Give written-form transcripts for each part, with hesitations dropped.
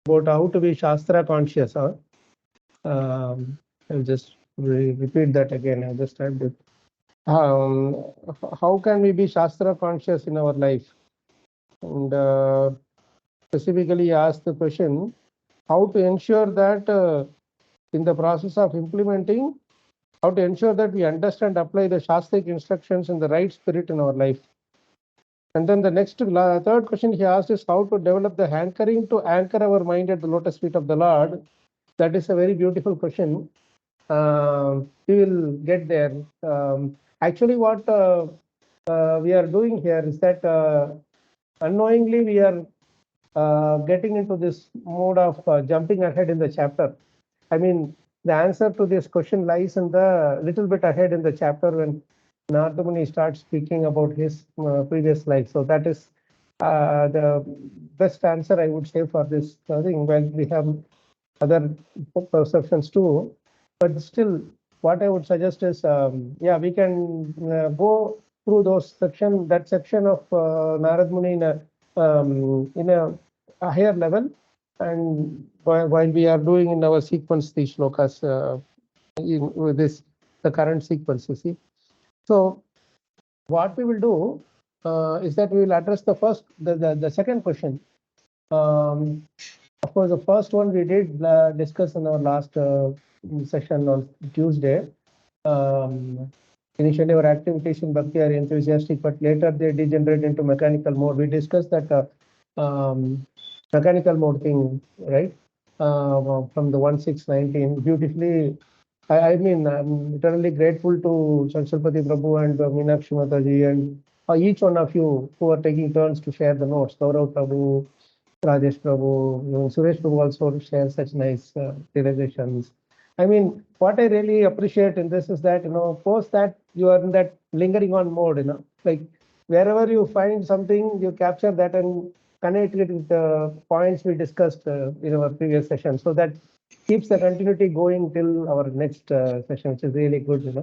about how to be Shastra conscious. I'll just repeat that again. I just typed it. How can we be Shastra conscious in our life? And specifically ask the question, how to ensure that in the process of implementing, how to ensure that we understand, apply the Shastric instructions in the right spirit in our life. And then the third question he asked is how to develop the hankering to anchor our mind at the lotus feet of the Lord. That is a very beautiful question. We will get there. Actually, what we are doing here is that unknowingly we are getting into this mode of jumping ahead in the chapter. I mean, the answer to this question lies in the little bit ahead in the chapter when Narada Muni starts speaking about his previous life. So that is the best answer I would say for this thing. Well, we have other perceptions too, but still, what I would suggest is, yeah, we can go through that section of Narada Muni in a higher level, and while we are doing in our sequence these shlokas with the current sequence, you see. So what we will do is that we will address the second question. Of course, the first one we did discuss in our last session on Tuesday. Initially, our activities in Bhakti are enthusiastic, but later they degenerate into mechanical mode. We discussed that mechanical mode thing, right? From the 1.6.19, beautifully. I mean, I'm eternally grateful to Saraswati Prabhu and Meenakshi Mataji and each one of you who are taking turns to share the notes. Gaurav Prabhu, Rajesh Prabhu, Suresh Prabhu also shares such nice realizations. I mean, what I really appreciate in this is that, post that you are in that lingering on mode, like wherever you find something, you capture that and connect it with the points we discussed in our previous session. So that keeps the continuity going till our next session, which is really good,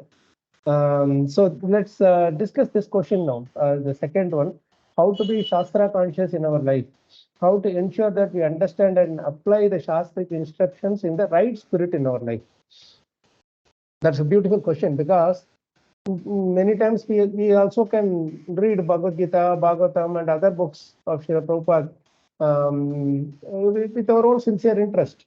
So let's discuss this question now. The second one, how to be Shastra conscious in our life, how to ensure that we understand and apply the Shastric instructions in the right spirit in our life. That's a beautiful question, because many times we also can read Bhagavad Gita, Bhagavatam, and other books of Srila Prabhupada with our own sincere interest.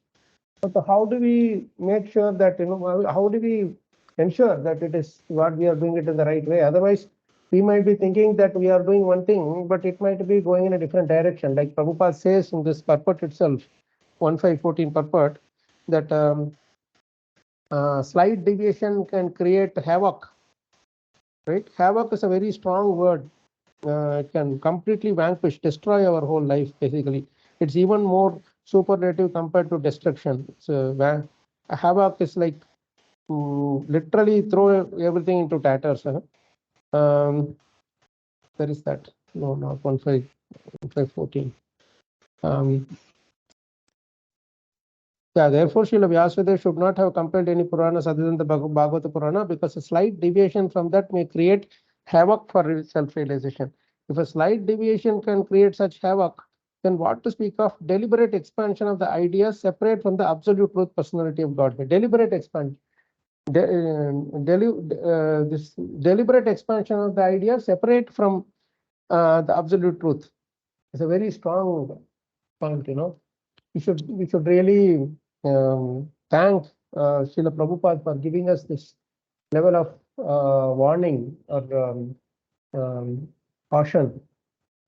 But how do we make sure that, how do we ensure that it is what we are doing it in the right way? Otherwise, we might be thinking that we are doing one thing, but it might be going in a different direction. Like Prabhupada says in this purport itself, 1.5.14 purport, that slight deviation can create havoc. Right? Havoc is a very strong word. It can completely vanquish, destroy our whole life, basically. It's even more superlative compared to destruction. A havoc is like literally throw everything into tatters. There is that. No, not 1.5.14. Yeah, therefore, Srila Vyasadeva should not have compiled any Puranas other than the Bhagavata Purana, because a slight deviation from that may create havoc for self-realization. If a slight deviation can create such havoc, then what to speak of deliberate expansion of the ideas separate from the absolute truth personality of Godhead? Deliberate expansion. This deliberate expansion of the ideas separate from the absolute truth. It's a very strong point, We should really thank Srila Prabhupada for giving us this level of warning or caution.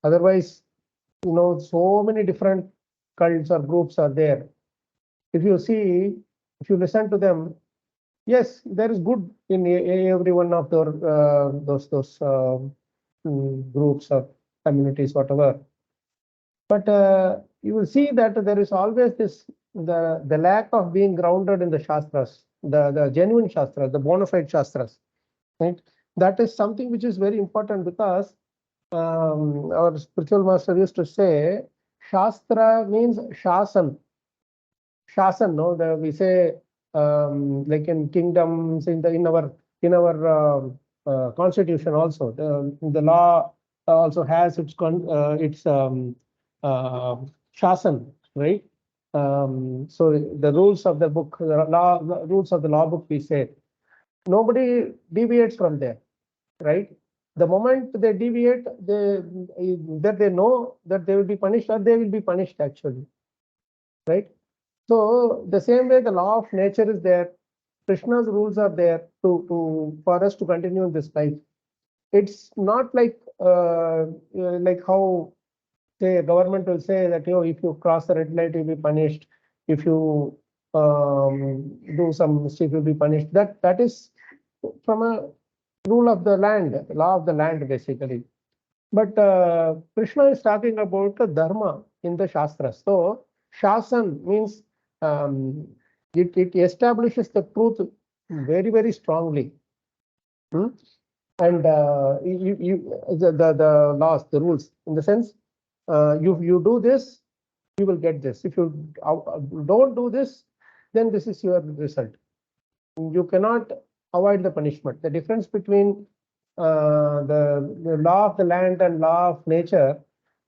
Otherwise, so many different cults or groups are there. If you listen to them, yes, there is good in every one of those groups or communities, whatever. But you will see that there is always the lack of being grounded in the Shastras, the genuine Shastras, the bona fide Shastras. Right? That is something which is very important, because our spiritual master used to say, Shastra means Shasan. Shasan, no? We say like in kingdoms, in our constitution also, the law also has its shasan, right? So the rules of the book, the rules of the law book, we say, nobody deviates from there, right? The moment they deviate, that they know that they will be punished, or they will be punished actually, right? So the same way the law of nature is there, Krishna's rules are there for us to continue in this life. It's not like how, say, a government will say that, if you cross the red light, you'll be punished. If you do some mischief, you'll be punished. That is from a rule of the land, law of the land, basically. But Krishna is talking about the dharma in the Shastras. So Shasan means it establishes the truth very, very strongly. And the laws, the rules, in the sense, you do this, you will get this. If you don't do this, then this is your result. You cannot avoid the punishment. The difference between the law of the land and law of nature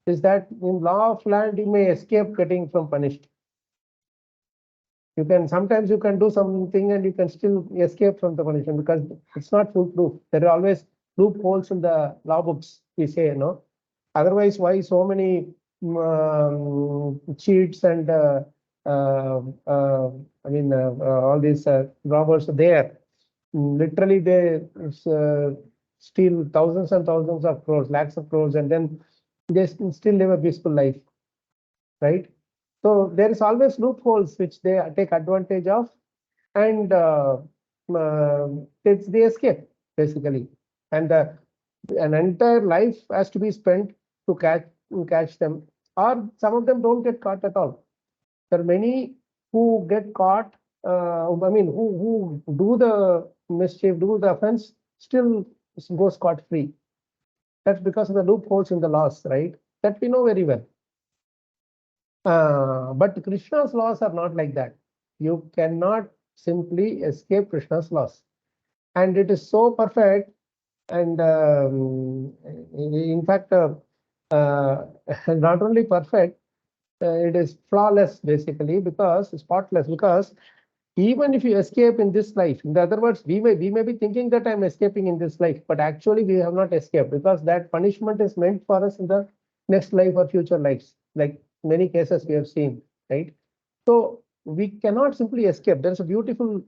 is that in law of land, you may escape getting from punished. Sometimes you can do something and you can still escape from the punishment because it's not foolproof. There are always loopholes in the law books, we say, Otherwise, why so many cheats and all these robbers are there? Literally, they steal thousands and thousands of crores, lakhs of crores, and then they still live a peaceful life, right? So there is always loopholes which they take advantage of, and they escape, basically. And an entire life has to be spent to catch them, or some of them don't get caught at all. There are many who get caught, who do the mischief, do the offense, still go scot-free. That's because of the loopholes in the laws, right? That we know very well. But Krishna's laws are not like that. You cannot simply escape Krishna's laws. And it is so perfect. And in fact, not only perfect, it is flawless, basically, because spotless. Because even if you escape in this life, in other words, we may be thinking that I'm escaping in this life, but actually we have not escaped, because that punishment is meant for us in the next life or future lives, like many cases we have seen, right? So we cannot simply escape. There's a beautiful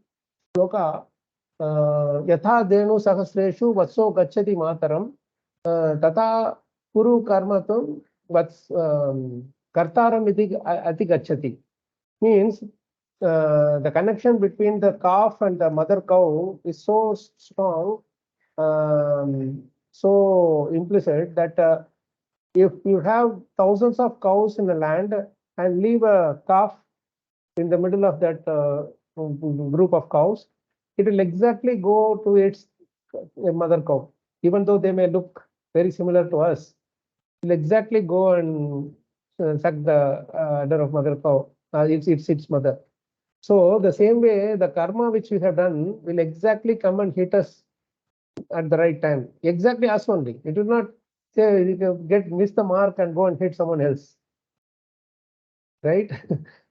sloka, yatha denu sahasreshu vatso gacchati mataram, tata kuru karmatum vats kartaram ati gacchati. Means the connection between the calf and the mother cow is so strong, so implicit, that if you have thousands of cows in the land and leave a calf in the middle of that group of cows, it will exactly go to its mother cow. Even though they may look very similar to us, it will exactly go and suck the udder of mother cow. Its mother. So the same way, the karma which we have done will exactly come and hit us at the right time. Exactly us only. It will not say miss the mark and go and hit someone else. Right?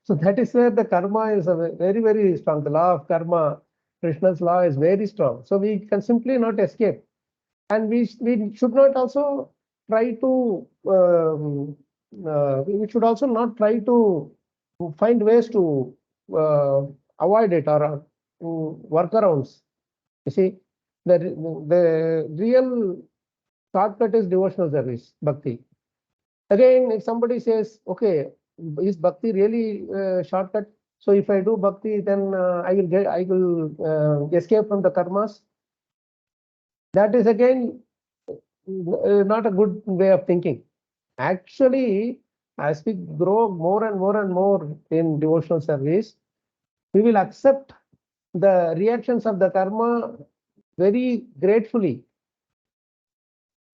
So that is where the karma is very, very strong. The law of karma, Krishna's law, is very strong. So we can simply not escape. And we should not also try to, we should also not try to find ways to avoid it, or workarounds. You see, the real shortcut is devotional service, bhakti. Again, if somebody says, okay, is bhakti really shortcut? So if I do bhakti, then I will escape from the karmas. That is again not a good way of thinking. Actually, as we grow more and more and more in devotional service, we will accept the reactions of the karma very gratefully.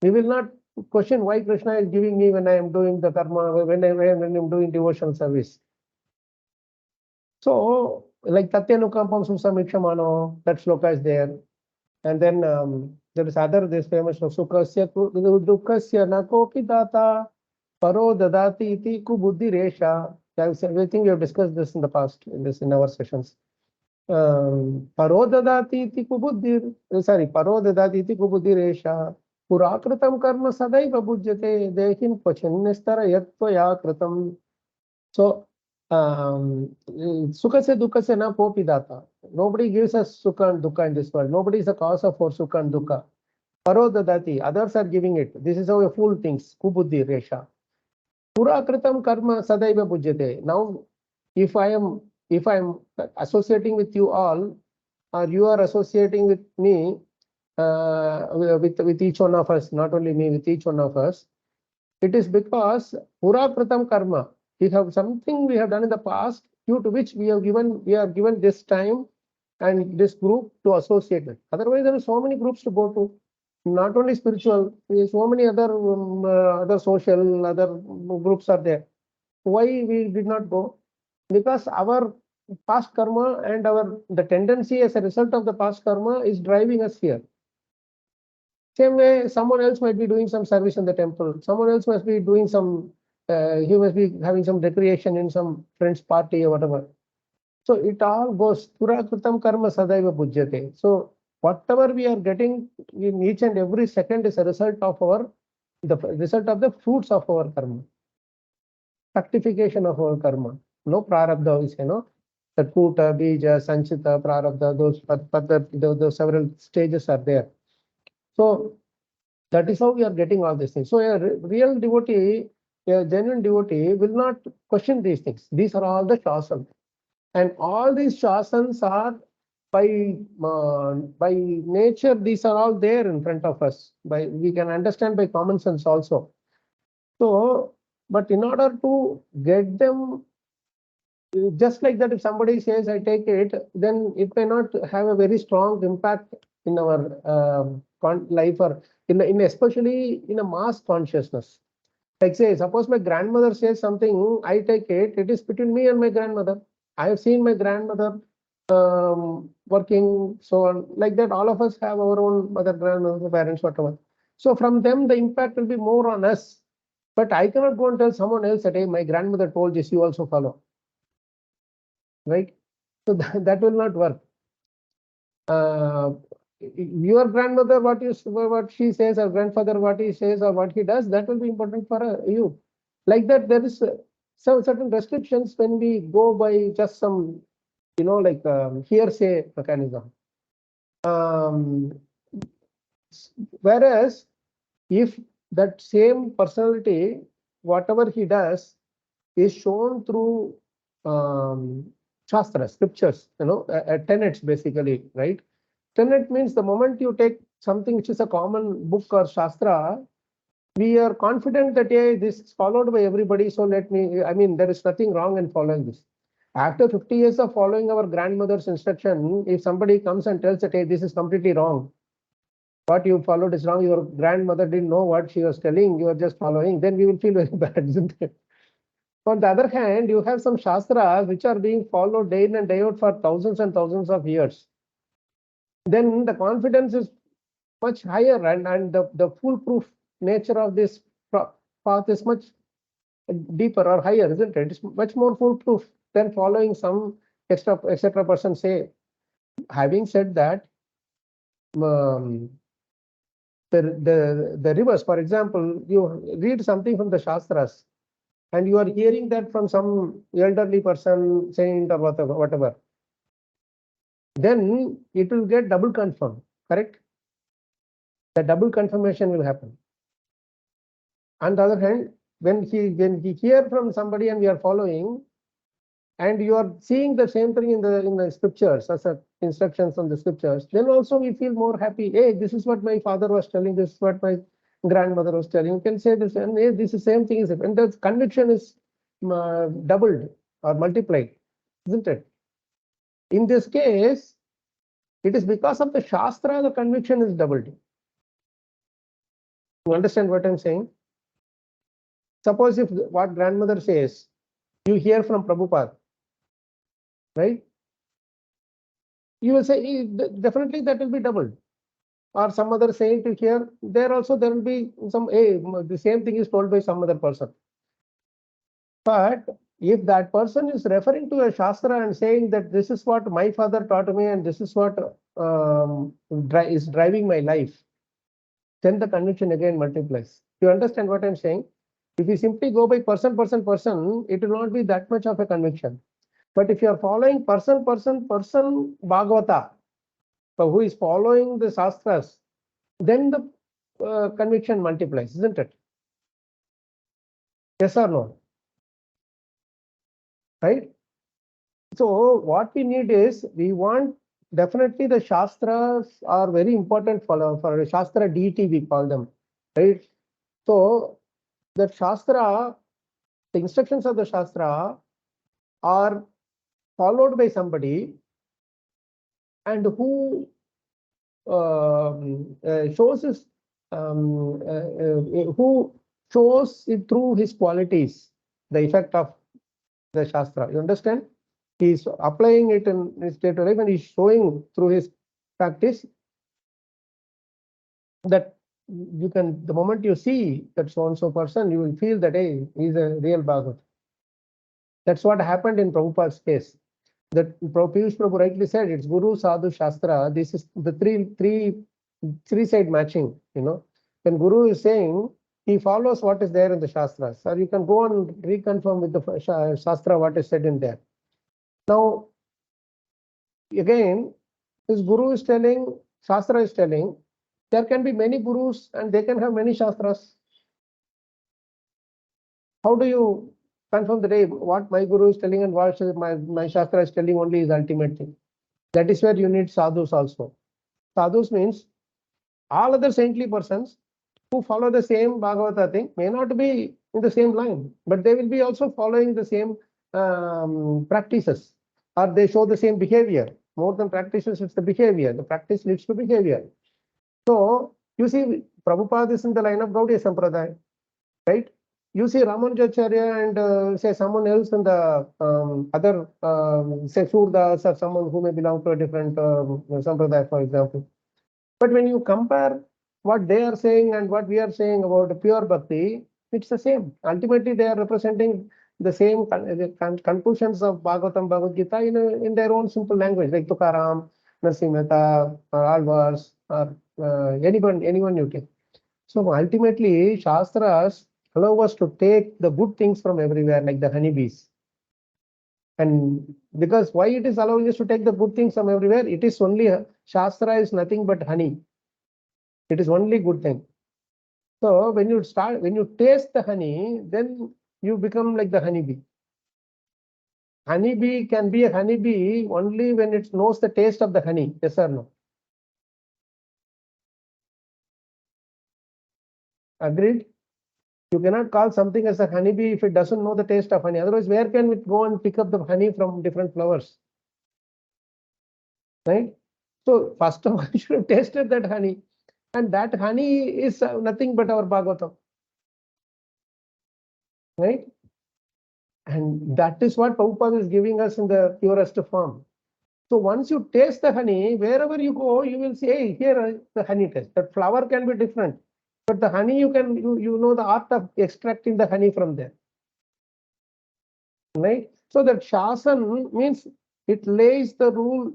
We will not question why Krishna is giving me when I am doing the karma, when I'm doing devotional service. So, like Tatyanukampam Susamikshamano, that shloka is there. And then there is this famous Sukhasya Dukhasya na kopi data paro dadati iti ku buddhi resha. I think we have discussed this in the past, in our sessions. Paro dadati iti kubuddhir, paro dadati iti kubuddhiresha. Purakritam karma sadaiva bhujyate dehin pachinistara yatvaya kritam. So, sukha se dukha se na kopi data. Nobody gives us sukha and dukkha in this world. Nobody is the cause of our sukha and dukkha. Paro dadati, others are giving it. This is how a fool thinks. Kubuddhi resha. Purakritam karma sadaiva bhujyate. Now, if I am associating with you all, or you are associating with me, with each one of us, not only me, with each one of us, it is because purakritam karma. We have something we have done in the past, due to which we are given this time and this group to associate with. Otherwise, there are so many groups to go to. Not only spiritual, so many other social, other groups are there. Why we did not go? Because our past karma and the tendency as a result of the past karma is driving us here. Same way, someone else might be doing some service in the temple. Someone else must be doing some, he must be having some recreation in some friend's party or whatever. So it all goes, purakritam karma sadaiva bhujyate. So whatever we are getting in each and every second is a result of the fruits of our karma. Fructification of our karma. No prarabdha is, the kuta, bija, sanchita, prarabdha, those several stages are there. So that is how we are getting all these things. So a real devotee, a genuine devotee will not question these things. These are all the shasans. And all these shasans are by nature, these are all there in front of us. We can understand by common sense also. So, but in order to get them, just like that, if somebody says, I take it, then it may not have a very strong impact in our life, or especially in a mass consciousness. Like say, suppose my grandmother says something, I take it, it is between me and my grandmother. I have seen my grandmother working, so on, like that. All of us have our own mother, grandmother, parents, whatever. So from them, the impact will be more on us. But I cannot go and tell someone else that, hey, my grandmother told this, you also follow. Right? So that will not work. Your grandmother, what she says, or grandfather, what he says or what he does, that will be important for you. Like that, there is some certain restrictions when we go by just some, like hearsay mechanism. Whereas if that same personality, whatever he does, is shown through shastras, scriptures, tenets basically, right? Tenet means the moment you take something which is a common book or shastra, we are confident that, hey, this is followed by everybody, so there is nothing wrong in following this. After 50 years of following our grandmother's instruction, if somebody comes and tells that, hey, this is completely wrong, what you followed is wrong, your grandmother didn't know what she was telling, you are just following, then we will feel very bad, isn't it? On the other hand, you have some shastras which are being followed day in and day out for thousands and thousands of years. Then the confidence is much higher, and the foolproof nature of this path is much deeper or higher, isn't it? It's much more foolproof than following some etc. person say. Having said that, the reverse, for example, you read something from the shastras and you are hearing that from some elderly person, saint or whatever, then it will get double confirmed, correct? The double confirmation will happen. On the other hand, when we hear from somebody and we are following, and you are seeing the same thing in the scriptures, as instructions from the scriptures, then also we feel more happy. Hey, this is what my father was telling, this is what my grandmother was telling. You can say this, and hey, this is the same thing. And the conviction is doubled or multiplied, isn't it? In this case, it is because of the shastra, the conviction is doubled. You understand what I'm saying? Suppose if what grandmother says, you hear from Prabhupada, right? You will say, definitely that will be doubled. Or some other saint to hear, there will be some, the same thing is told by some other person. But if that person is referring to a Shastra and saying that this is what my father taught me and this is what is driving my life, then the conviction again multiplies. You understand what I'm saying? If you simply go by person, it will not be that much of a conviction. But if you are following person, Bhagavata, so who is following the Shastras, then the conviction multiplies, isn't it? Yes or no? Right? So what we need is, we want, definitely the Shastras are very important for Shastra deity, we call them, right? So the Shastra, the instructions of the Shastra are followed by somebody and who shows his, who shows it through his qualities, the effect of the Shastra. You understand? He's applying it in his day-to-day life and he's showing through his practice that you can, the moment you see that so-and-so person, you will feel that, hey, he's a real Bhagavat. That's what happened in Prabhupada's case. That Piyush Prabhu rightly said, it's Guru, Sadhu, Shastra. This is the three side matching. You know, when Guru is saying, he follows what is there in the Shastras. Or you can go and reconfirm with the Shastra what is said in there. Now, again, this Guru is telling, Shastra is telling, there can be many Gurus and they can have many Shastras. How do you confirm that, hey, what my Guru is telling and what my Shastra is telling only is ultimate thing? That is where you need sadhus also. Sadhus means all other saintly persons who follow the same Bhagavata thing may not be in the same line, but they will be also following the same practices, or they show the same behavior. More than practices, it's the behavior. The practice leads to behavior. So you see, Prabhupada is in the line of Gaudiya Sampradaya, right? You see Ramanujacharya and say someone else in the other, say Surdas or someone who may belong to a different Sampradaya, for example. But when you compare what they are saying and what we are saying about pure bhakti, it's the same. Ultimately, they are representing the same conclusions of Bhagavatam, Bhagavad Gita in their own simple language, like Tukaram, Narsimha Mehta, Alvars, or anyone you take. So ultimately, Shastras allow us to take the good things from everywhere, like the honeybees. And because why it is allowing us to take the good things from everywhere, it is only, Shastra is nothing but honey. It is only good thing. So when you taste the honey, then you become like the honeybee. Honeybee can be a honeybee only when it knows the taste of the honey. Yes or no? Agreed? You cannot call something as a honeybee if it doesn't know the taste of honey. Otherwise, where can we go and pick up the honey from different flowers? Right? So first of all, you should have tasted that honey. And that honey is nothing but our Bhagavatam. Right? And that is what Prabhupada is giving us in the purest form. So once you taste the honey, wherever you go, you will say, hey, here the honey taste. That flower can be different, but the honey you know the art of extracting the honey from there. Right? So that shasan means it lays the rule,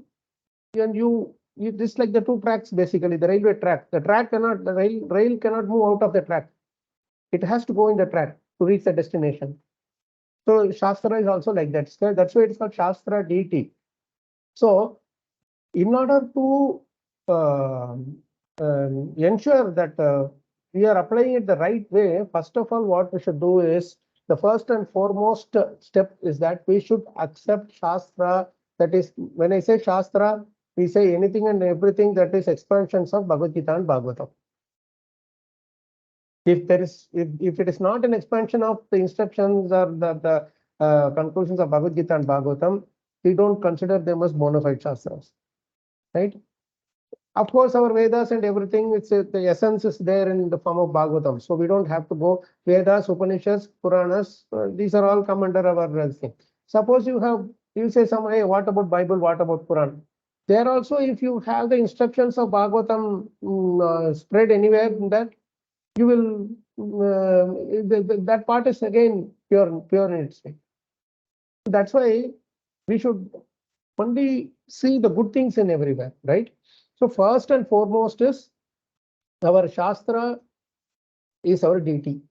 and you this like the two tracks basically, the railway track. The rail cannot move out of the track. It has to go in the track to reach the destination. So Shastra is also like that. So that's why it's called Shastra deity. So in order to ensure that we are applying it the right way, first of all, what we should do is, the first and foremost step is that we should accept Shastra. That is, when I say Shastra, we say anything and everything that is expansions of Bhagavad Gita and Bhagavatam. If it is not an expansion of the instructions or the conclusions of Bhagavad Gita and Bhagavatam, we don't consider them as bona fide Shastras. Right? Of course, our Vedas and everything, the essence is there in the form of Bhagavatam. So we don't have to go Vedas, Upanishads, Puranas. These are all come under our thing. Suppose you say hey, what about Bible? What about Quran? There also, if you have the instructions of Bhagavatam spread anywhere in that, you will that part is again pure in its way. That's why we should only see the good things in everywhere, right? So first and foremost is our Shastra is our deity.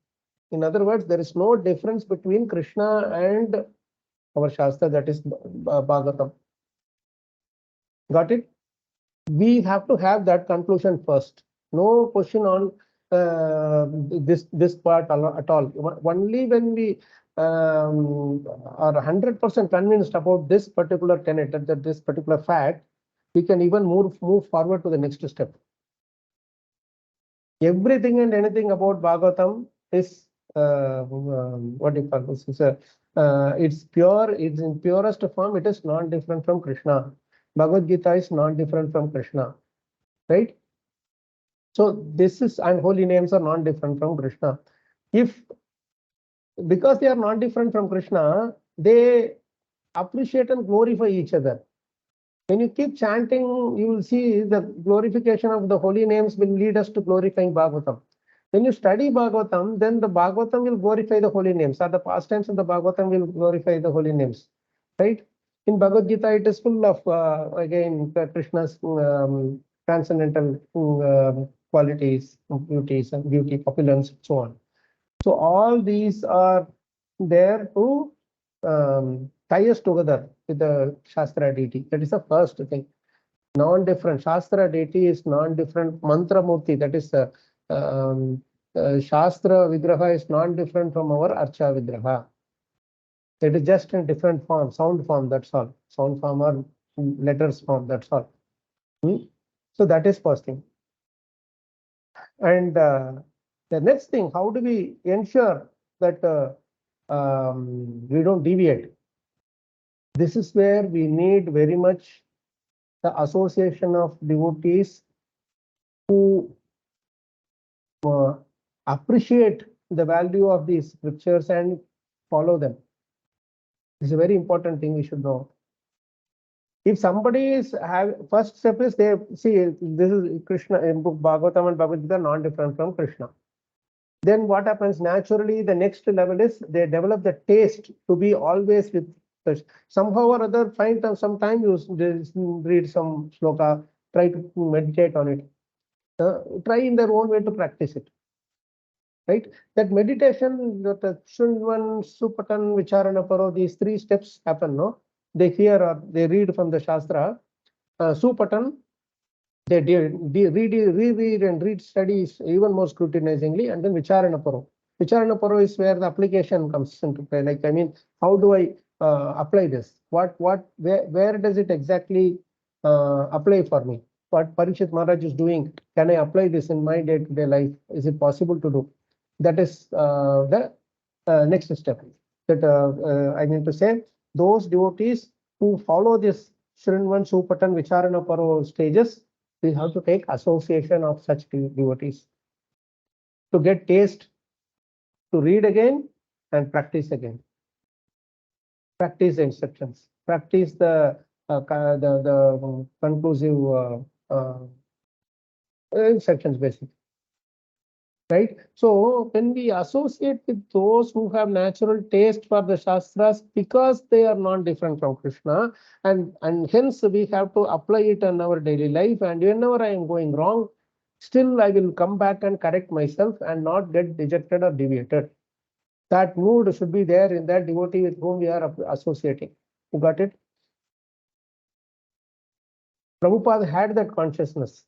In other words, there is no difference between Krishna and our Shastra, that is Bhagavatam. Got it? We have to have that conclusion first. No question on this part at all. Only when we are 100% convinced about this particular tenet, that this particular fact, we can even move forward to the next step. Everything and anything about Bhagavatam is what do you call this? It's pure. It's in purest form. It is non-different from Krishna. Bhagavad Gita is non-different from Krishna, right? So this is, and holy names are non-different from Krishna. If because they are non-different from Krishna, they appreciate and glorify each other. When you keep chanting, you will see the glorification of the holy names will lead us to glorifying Bhagavatam. When you study Bhagavatam, then the Bhagavatam will glorify the holy names, or the pastimes of the Bhagavatam will glorify the holy names, right? In Bhagavad Gita, it is full of, again, Krishna's transcendental qualities, beauties, and beauty, opulence, and so on. So all these are there to tie us together with the Shastra deity. That is the first thing. Non-different. Shastra deity is non-different. Mantra Murti, that is Shastra Vigraha is non-different from our Archa Vigraha. It is just in different form, sound form, that's all. Sound form or letters form, that's all. So that is first thing. And the next thing, how do we ensure that we don't deviate? This is where we need very much the association of devotees who appreciate the value of these scriptures and follow them. This is a very important thing we should know. If somebody is first step is they see this is Krishna in book Bhagavatam and Bhagavad Gita non-different from Krishna. Then what happens naturally? The next level is they develop the taste to be always with Krishna. Somehow or other, find some time you read some shloka, try to meditate on it. Try in their own way to practice it. Right? That meditation, that Shunvan, Supatan, Vicharana Paro, these three steps happen, no? They hear or they read from the Shastra. Supatan, they reread and read studies even more scrutinizingly, and then Vicharana Paro. Vicharana Paro is where the application comes into play. Like, I mean, how do I apply this? Where does it exactly apply for me? What Parikshit Maharaj is doing, can I apply this in my day-to-day life? Is it possible to do? That is the next step. That I mean to say, those devotees who follow this Shrinvan, Supatan, Vicharana Paro stages, we have to take association of such devotees to get taste, to read again and practice again. Practice the instructions, practice the conclusive instructions basically. Right? So when we associate with those who have natural taste for the Shastras, because they are non-different from Krishna, and hence we have to apply it in our daily life, and whenever I am going wrong, still I will come back and correct myself and not get dejected or deviated. That mood should be there in that devotee with whom we are associating. You got it? Prabhupada had that consciousness.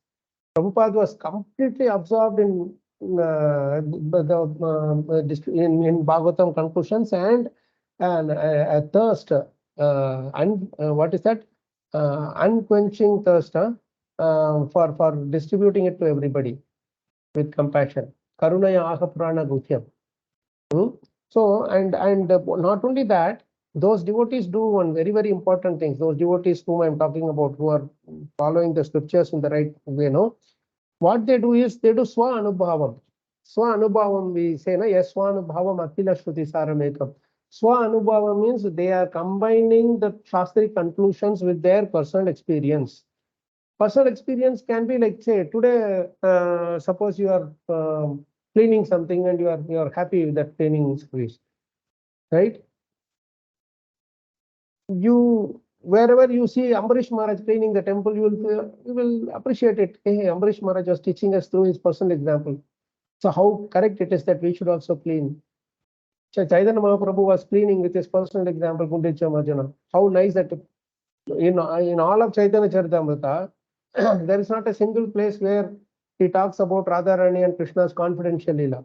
Prabhupada was completely absorbed in Bhagavatam conclusions and a thirst, what is that? Unquenching thirst for distributing it to everybody with compassion. Karunaya aha prana guthyam. So, and not only that, those devotees do one very, very important thing. Those devotees whom I'm talking about, who are following the scriptures in the right way, no? What they do is they do Swa Anubhavam. Swa Anubhavam, we say, no? Yes, Swa Anubhavam Akila Shruti Saramekam. Swa Anubhavam means they are combining the Shastric conclusions with their personal experience. Personal experience can be like, say, today, suppose you are cleaning something and you are happy with that cleaning service, right? wherever you see Ambarish Maharaj cleaning the temple, you will appreciate it. Hey, Ambarish Maharaj was teaching us through his personal example. So how correct it is that we should also clean. Chaitanya Mahaprabhu was cleaning with his personal example, Gundicha Marjana. How nice that in all of Chaitanya Charitamrita, there is not a single place where he talks about Radharani and Krishna's confidential lila.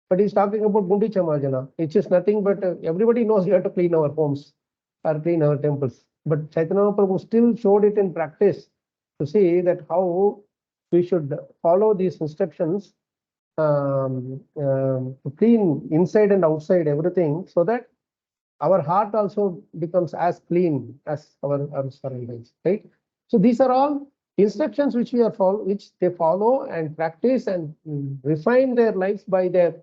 But he's talking about Gundicha Marjana. It's just nothing but everybody knows we have to clean our homes or clean our temples. But Chaitanya Mahaprabhu still showed it in practice to see that how we should follow these instructions to clean inside and outside everything, so that our heart also becomes as clean as our surroundings, right? So these are all instructions which which they follow and practice and refine their lives by their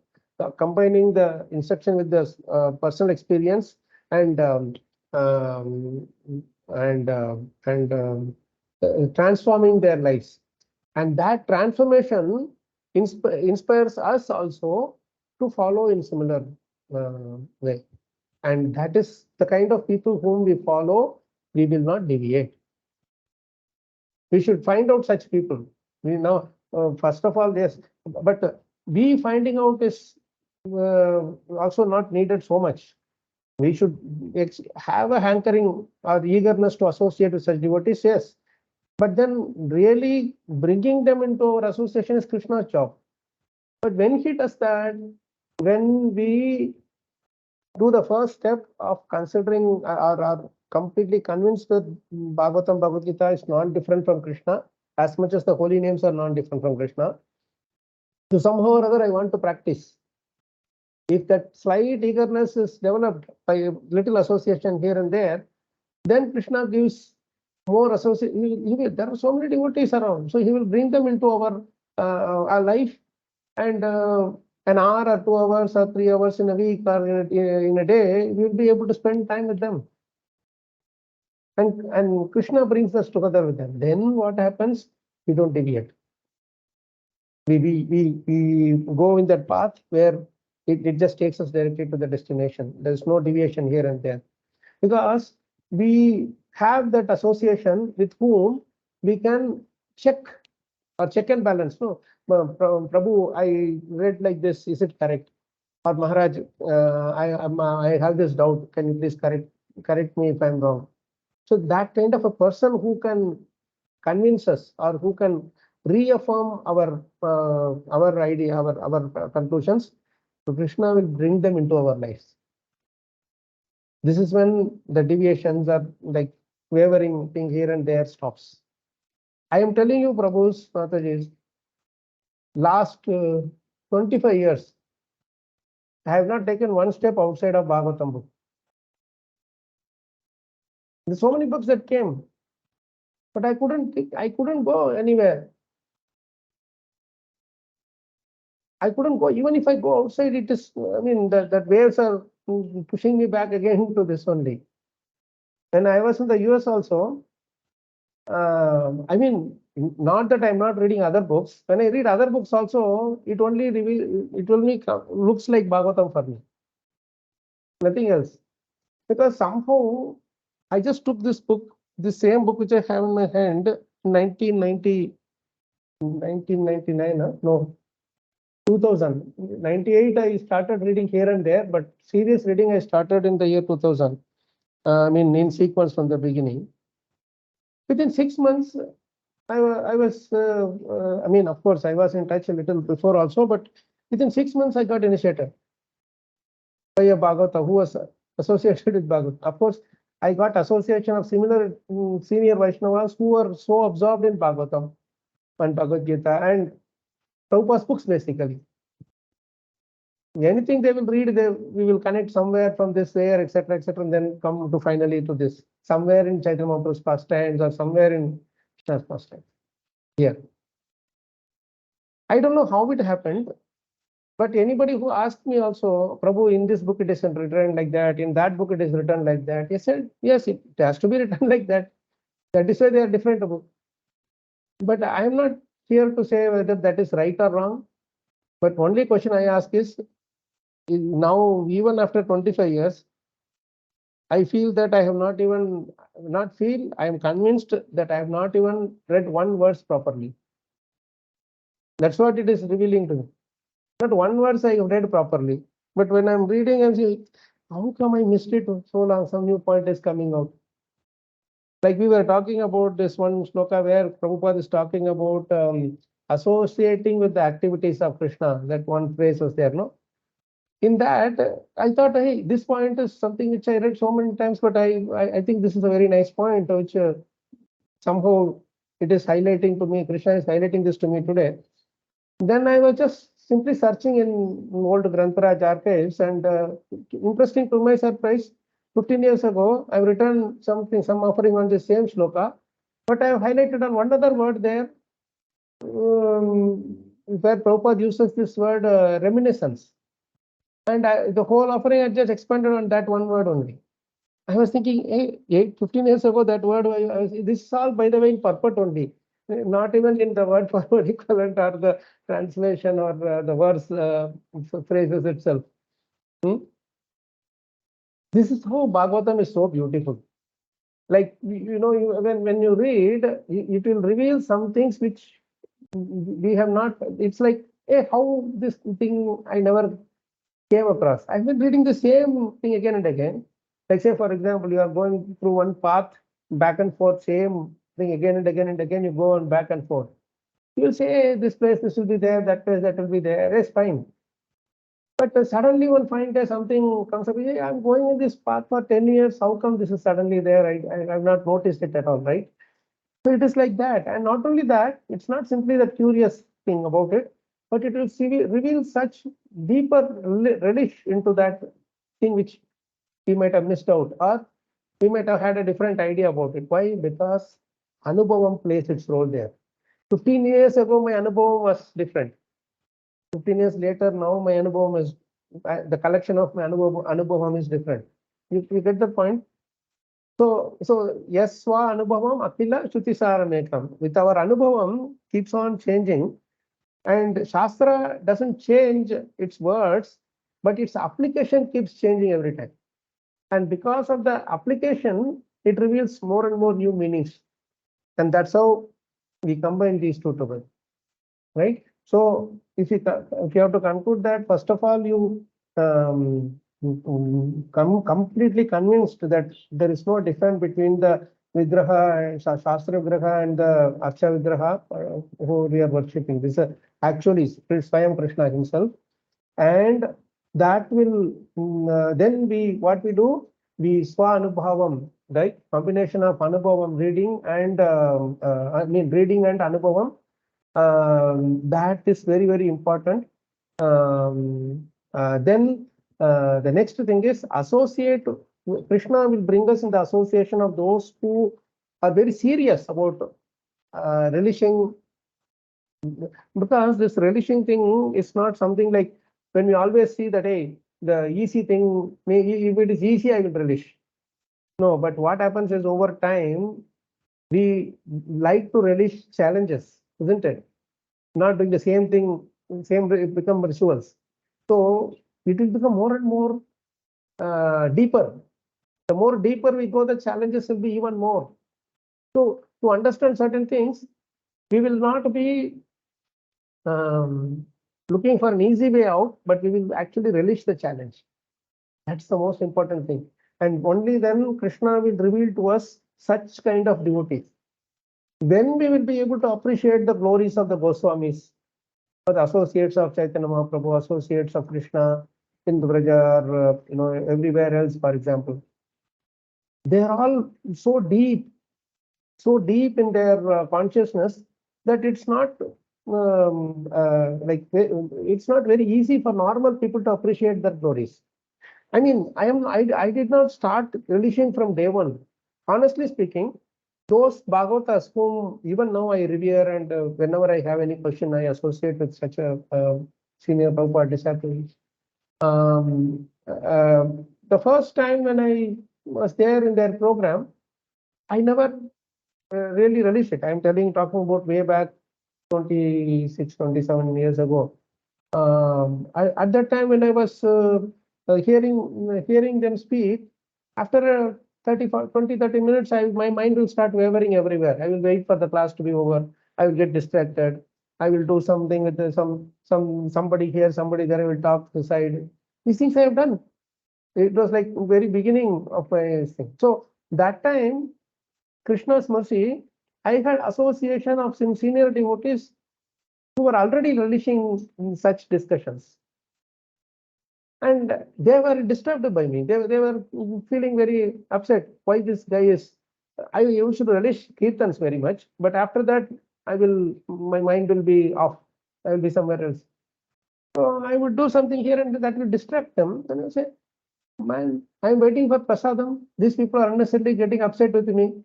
combining the instruction with the personal experience and um, and transforming their lives. And that transformation inspires us also to follow in similar way. And that is the kind of people whom we follow. We will not deviate. We should find out such people. We now, first of all, yes, but we finding out is also not needed so much. We should have a hankering or eagerness to associate with such devotees, yes. But then really bringing them into our association is Krishna's job. But when he does that, when we do the first step of considering or are completely convinced that Bhagavatam, Bhagavad Gita is not different from Krishna, as much as the holy names are not different from Krishna, so somehow or other I want to practice. If that slight eagerness is developed by a little association here and there, then Krishna gives more association. There are so many devotees around, so he will bring them into our life, and an hour or 2 hours or 3 hours in a week or in a day, we will be able to spend time with them. And Krishna brings us together with them. Then what happens? We don't deviate. We go in that path where it just takes us directly to the destination. There's no deviation here and there, because we have that association with whom we can check and balance. No, Prabhu, I read like this. Is it correct? Or Maharaj, I have this doubt. Can you please correct me if I'm wrong? So that kind of a person who can convince us or who can reaffirm our idea, our conclusions, so Krishna will bring them into our lives. This is when the deviations are like wavering thing here and there stops. I am telling you, Prabhu's Mataji's, last 25 years, I have not taken one step outside of Bhagavatam book. There's so many books that came, but I couldn't go anywhere. I couldn't go. Even if I go outside, it is, I mean, that waves are pushing me back again to this only. When I was in the US also, I mean, not that I'm not reading other books. When I read other books also, it only looks like Bhagavatam for me. Nothing else. Because somehow I just took this book, the same book which I have in my hand, 1999, no, 2098, I started reading here and there, but serious reading I started in the year 2000. I mean, in sequence from the beginning. Within 6 months, I was, I mean, of course, I was in touch a little before also, but within 6 months, I got initiated by a Bhagavata who was associated with Bhagavatam. Of course, I got association of similar senior Vaishnavas who were so absorbed in Bhagavatam and Bhagavad Gita and Prabhupada's books, basically. Anything they will read, we will connect somewhere from this there, etc., and then come to finally to this, somewhere in Chaitanya Mahaprabhu's pastimes or somewhere in Krishna's pastimes. Here. I don't know how it happened, but anybody who asked me also, Prabhu, in this book it is written like that, in that book it is written like that. He said, yes, it has to be written like that. That is why they are different books. But I am not here to say whether that is right or wrong. But only question I ask is now, even after 25 years, I feel that I have not even, not feel, I am convinced that I have not even read one verse properly. That's what it is revealing to me. Not one verse I have read properly. But when I'm reading, I'm saying, how come I missed it so long? Some new point is coming out. Like we were talking about this one shloka where Prabhupada is talking about associating with the activities of Krishna. That one phrase was there, no? In that, I thought, hey, this point is something which I read so many times, but I think this is a very nice point, which somehow it is highlighting to me. Krishna is highlighting this to me today. Then I was just simply searching in old Grantaraj archives, and interesting to my surprise, 15 years ago, I've written something, some offering on the same shloka, but I have highlighted on one other word there, where Prabhupada uses this word reminiscence. And the whole offering I just expanded on that one word only. I was thinking, hey, 15 years ago, that word, this is all, by the way, in purport only, not even in the word for word equivalent or the translation or the verse phrases itself. This is how Bhagavatam is so beautiful. Like, when you read, it will reveal some things which we have not, it's like, hey, how this thing I never came across. I've been reading the same thing again and again. Like, say, for example, you are going through one path, back and forth, same thing again and again and again, you go on back and forth. You will say, hey, this place, this will be there, that place, that will be there. It's fine. But suddenly one finds that something comes up, hey, I'm going in this path for 10 years. How come this is suddenly there? I've not noticed it at all, right? So it is like that. And not only that, it's not simply the curious thing about it, but it will reveal such deeper relish into that thing which we might have missed out, or we might have had a different idea about it. Why? Because Anubhavam plays its role there. 15 years ago, my Anubhavam was different. 15 years later, now my Anubhavam is, the collection of my Anubhavam is different. You get the point? So yasva Anubhavam Akila Shrutisharamekam. With our Anubhavam keeps on changing, and Shastra doesn't change its words, but its application keeps changing every time. And because of the application, it reveals more and more new meanings. And that's how we combine these two together, right? So if you have to conclude that, first of all, you come completely convinced that there is no difference between the Vigraha and Shastra Vigraha and the Archa Vigraha who we are worshipping. This is actually Swayam Krishna himself. And that will then be what we do, we Swa Anubhavam, right? Combination of Anubhavam, reading and reading and Anubhavam. That is very, very important. Then the next thing is associate. Krishna will bring us in the association of those who are very serious about relishing, because this relishing thing is not something like when we always see that, hey, the easy thing, if it is easy, I will relish. No, but what happens is over time, we like to relish challenges, isn't it? Not doing the same thing, it become rituals. So it will become more and more deeper. The more deeper we go, the challenges will be even more. So to understand certain things, we will not be looking for an easy way out, but we will actually relish the challenge. That's the most important thing. And only then Krishna will reveal to us such kind of devotees. Then we will be able to appreciate the glories of the Goswamis, the associates of Chaitanya Mahaprabhu, associates of Krishna in the Vraja, or everywhere else, for example. They are all so deep in their consciousness that it's not it's not very easy for normal people to appreciate their glories. I mean, I did not start relishing from day one. Honestly speaking, those Bhagavatas whom even now I revere, and whenever I have any question, I associate with such a senior Prabhupada disciple. The first time when I was there in their program, I never really relished it. I'm talking about way back 26, 27 years ago. At that time when I was hearing them speak, After 20-30 minutes, my mind will start wavering everywhere. I will wait for the class to be over. I will get distracted. I will do something with somebody here, somebody there. I will talk to the side. These things I have done. It was like very beginning of my thing. So that time, Krishna's mercy, I had association of some senior devotees who were already relishing in such discussions. And they were disturbed by me. They were feeling very upset. Why this guy is? I used to relish kirtans very much, but after that, my mind will be off. I will be somewhere else. So I would do something here and that will distract them. And I say, man, I'm waiting for prasadam. These people are unnecessarily getting upset with me.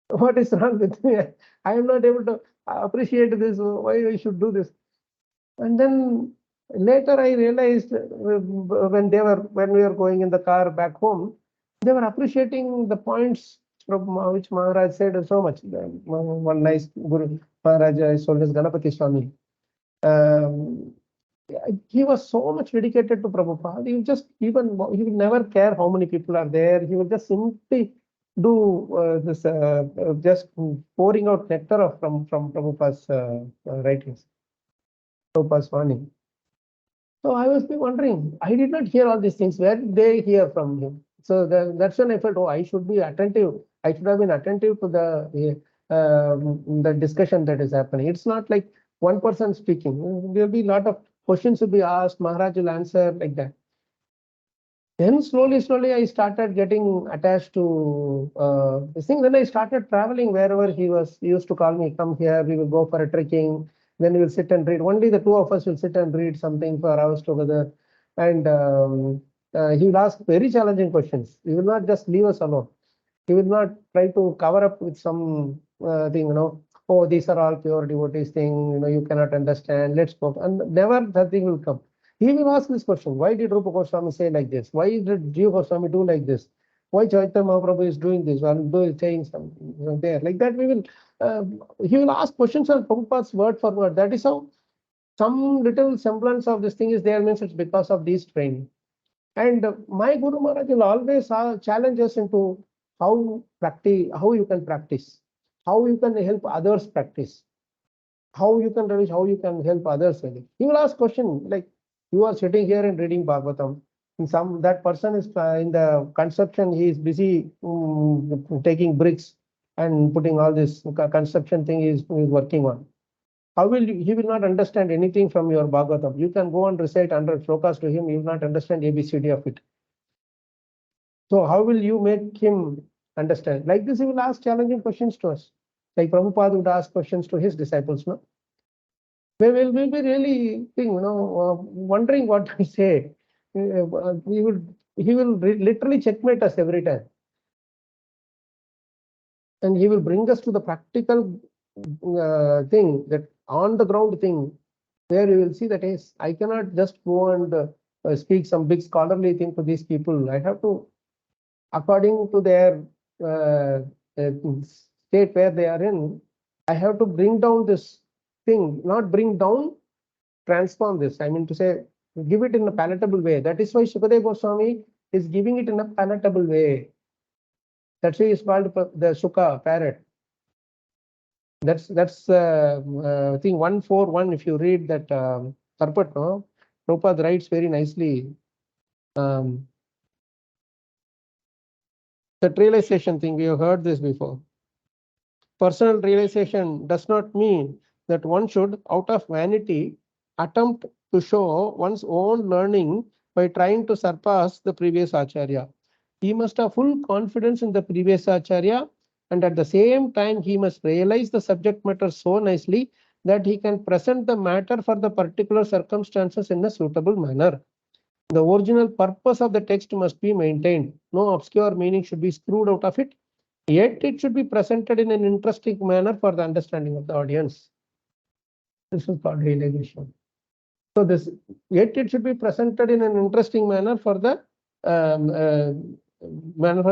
What is wrong with me? I am not able to appreciate this. Why I should do this? And then later I realized when we were going in the car back home, they were appreciating the points from which Maharaj said so much. One nice Guru Maharaj is called as Ganapati Swami. He was so much dedicated to Prabhupada. He will never care how many people are there. He will just simply do this, just pouring out nectar from Prabhupada's writings, Prabhupada's Vani. So I was wondering, I did not hear all these things. Where did they hear from him? So that's when I felt, oh, I should be attentive. I should have been attentive to the discussion that is happening. It's not like one person speaking. There will be a lot of questions to be asked. Maharaj will answer like that. Then slowly, I started getting attached to this thing. Then I started traveling wherever he was. He used to call me, come here, we will go for a trekking. Then we will sit and read. Only the two of us will sit and read something for hours together. And he will ask very challenging questions. He will not just leave us alone. He will not try to cover up with some thing, oh, these are all pure devotees thing, you cannot understand, let's go. And never that thing will come. He will ask this question, why did Rupa Goswami say like this? Why did Jiva Goswami do like this? Why Chaitanya Mahaprabhu is doing this? Or saying something there. Like that, he will ask questions on Prabhupada's word for word. That is how some little semblance of this thing is there, means it's because of these training. And my Guru Maharaj will always challenge us into how you can practice, how you can help others practice, how you can relish, how you can help others. He will ask question like, you are sitting here and reading Bhagavatam. That person is in the construction, he is busy taking bricks and putting all this construction thing he is working on. He will not understand anything from your Bhagavatam. You can go and recite 100 shlokas to him, he will not understand ABCD of it. So how will you make him understand? Like this, he will ask challenging questions to us. Like Prabhupada would ask questions to his disciples, no? We'll be really wondering what to say. He will literally checkmate us every time. And he will bring us to the practical thing, that on the ground thing, where you will see that is, I cannot just go and speak some big scholarly thing to these people. I have to, according to their state where they are in, I have to bring down this thing, not bring down, transform this. I mean to say, give it in a palatable way. That is why Sukadeva Goswami is giving it in a palatable way. That's why it's called the Sukha, parrot. That's thing 141. If you read that purport, no, Prabhupada writes very nicely. The realization thing, we have heard this before. Personal realization does not mean that one should, out of vanity, attempt to show one's own learning by trying to surpass the previous Acharya. He must have full confidence in the previous Acharya, and at the same time, he must realize the subject matter so nicely that he can present the matter for the particular circumstances in a suitable manner. The original purpose of the text must be maintained. No obscure meaning should be screwed out of it. Yet it should be presented in an interesting manner for the understanding of the audience. This is called realization. So yet it should be presented in an interesting manner for the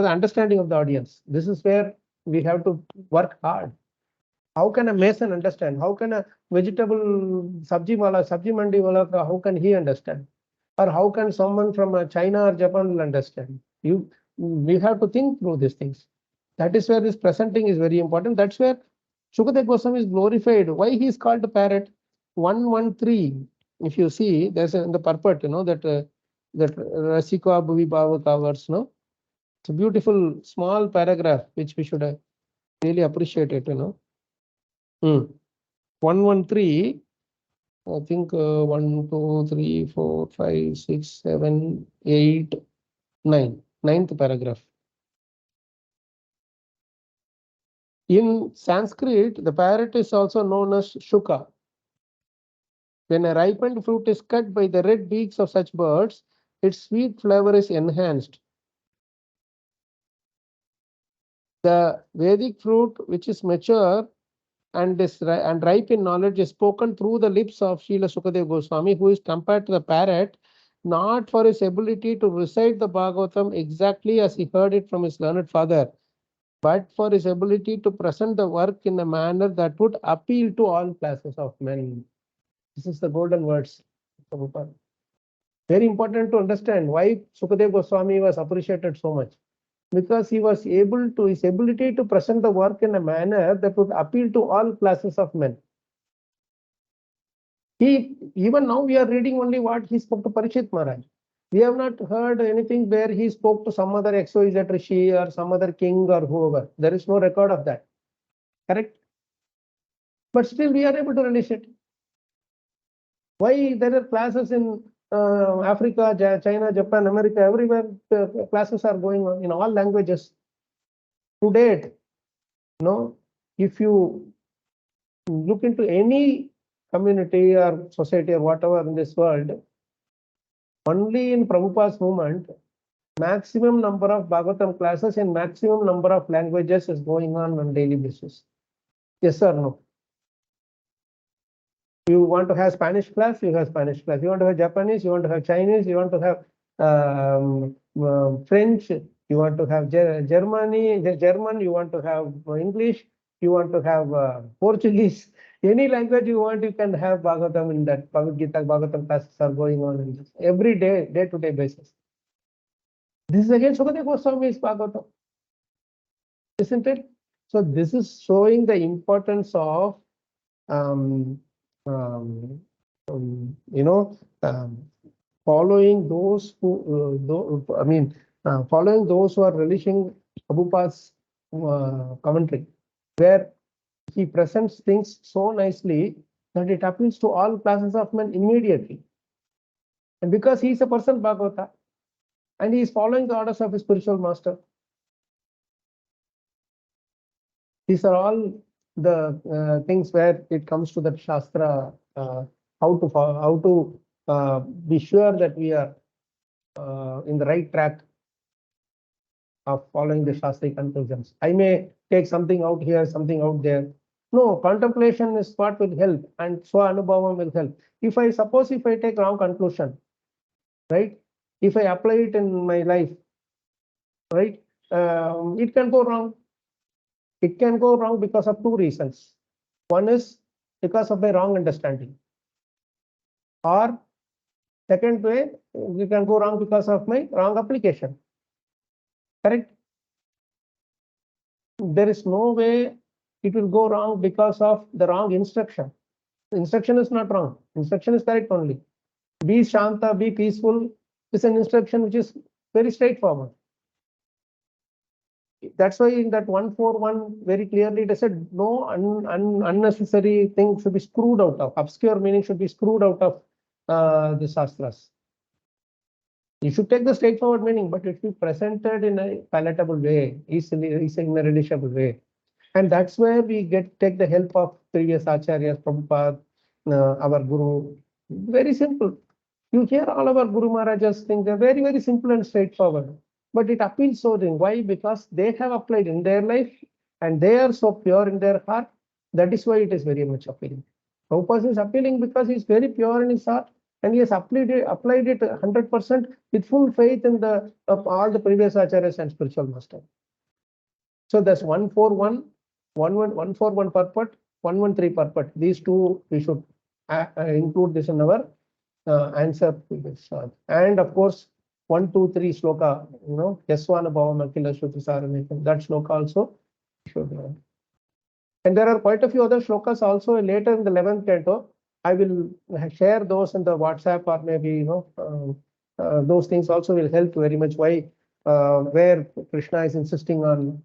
understanding of the audience. This is where we have to work hard. How can a mason understand? How can a vegetable sabji mandi wala, how can he understand? Or how can someone from China or Japan will understand? we have to think through these things. That is where this presenting is very important. That's where Shukadeva Goswami is glorified. Why he is called a parrot? 113. If you see, there's in the purport, that Rasika Bhuvi Bhava covers, no? It's a beautiful small paragraph which we should really appreciate it, 113. I think 1, 2, 3, 4, 5, 6, 7, 8, 9. Ninth paragraph. In Sanskrit, the parrot is also known as shuka. When a ripened fruit is cut by the red beaks of such birds, its sweet flavor is enhanced. The Vedic fruit, which is mature and ripe in knowledge, is spoken through the lips of Srila Sukadeva Goswami, who is compared to the parrot not for his ability to recite the Bhagavatam exactly as he heard it from his learned father, but for his ability to present the work in a manner that would appeal to all classes of men. This is the golden words. Very important to understand why Sukadeva Goswami was appreciated so much. Because he was able to, his ability to present the work in a manner that would appeal to all classes of men. Even now we are reading only what he spoke to Parikshit Maharaj. We have not heard anything where he spoke to some other XYZ Rishi or some other king or whoever. There is no record of that. Correct? But still we are able to release it. Why there are classes in Africa, China, Japan, America, everywhere classes are going on in all languages. To date, if you look into any community or society or whatever in this world, only in Prabhupada's movement, maximum number of Bhagavatam classes in maximum number of languages is going on daily basis. Yes or no? You want to have Spanish class, you have Spanish class. You want to have Japanese, you want to have Chinese, you want to have French, you want to have German, you want to have English, you want to have Portuguese. Any language you want, you can have Bhagavatam in that. Bhagavad Gita, Bhagavatam classes are going on in this every day, day-to-day basis. This is again Sukadeva Goswami's Bhagavatam, isn't it? So this is showing the importance of following those who, following those who are relishing Prabhupada's commentary, where he presents things so nicely that it appeals to all classes of men immediately. And because he is a person Bhagavata, and he is following the orders of his spiritual master, these are all the things where it comes to that Shastra, how to be sure that we are in the right track of following the Shastric conclusions. I may take something out here, something out there. No, contemplation is what will help, and Swa-Anubhavam will help. If I take wrong conclusion, right? If I apply it in my life, right? It can go wrong. It can go wrong because of two reasons. One is because of my wrong understanding. Or second way, it can go wrong because of my wrong application. Correct? There is no way it will go wrong because of the wrong instruction. The instruction is not wrong. Instruction is correct only. Be Shanta, be peaceful is an instruction which is very straightforward. That's why in that 141 very clearly it said no unnecessary thing should be screwed out of. Obscure meaning should be screwed out of the Shastras. You should take the straightforward meaning, but it should be presented in a palatable way, easily in a readable way. And that's where we take the help of previous acharyas, Prabhupada, our Guru. Very simple. You hear all our Guru Maharajas things, they're very, very simple and straightforward. But it appeals so then. Why? Because they have applied in their life and they are so pure in their heart. That is why it is very much appealing. Prabhupada is appealing because he is very pure in his heart and he has applied it 100% with full faith in all the previous acharyas and spiritual master. So that's 141, 141 purport, 113 purport. These two we should include this in our answer to this. And of course, 1, 2, 3 shloka, Yasvana Bhava Makila Shruti Saranekam, that shloka also should. And there are quite a few other shlokas also later in the 11th canto. I will share those in the WhatsApp, or maybe, those things also will help very much. Why, where Krishna is insisting on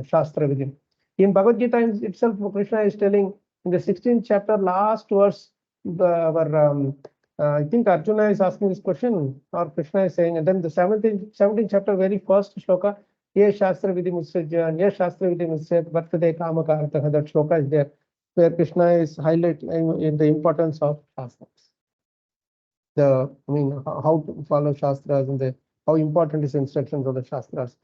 Shastra within. In Bhagavad Gita itself, Krishna is telling in the 16th chapter, last verse, I think Arjuna is asking this question, or Krishna is saying, and then the 17th chapter, very first shloka, Ye Shastra Vidhi Mutsajjan, Ye Shastra Vidhi Mutsajjan, Vartate Kamaka Artha, that shloka is there, where Krishna is highlighting in the importance of Shastras. How to follow Shastras and how important is instructions of the Shastras.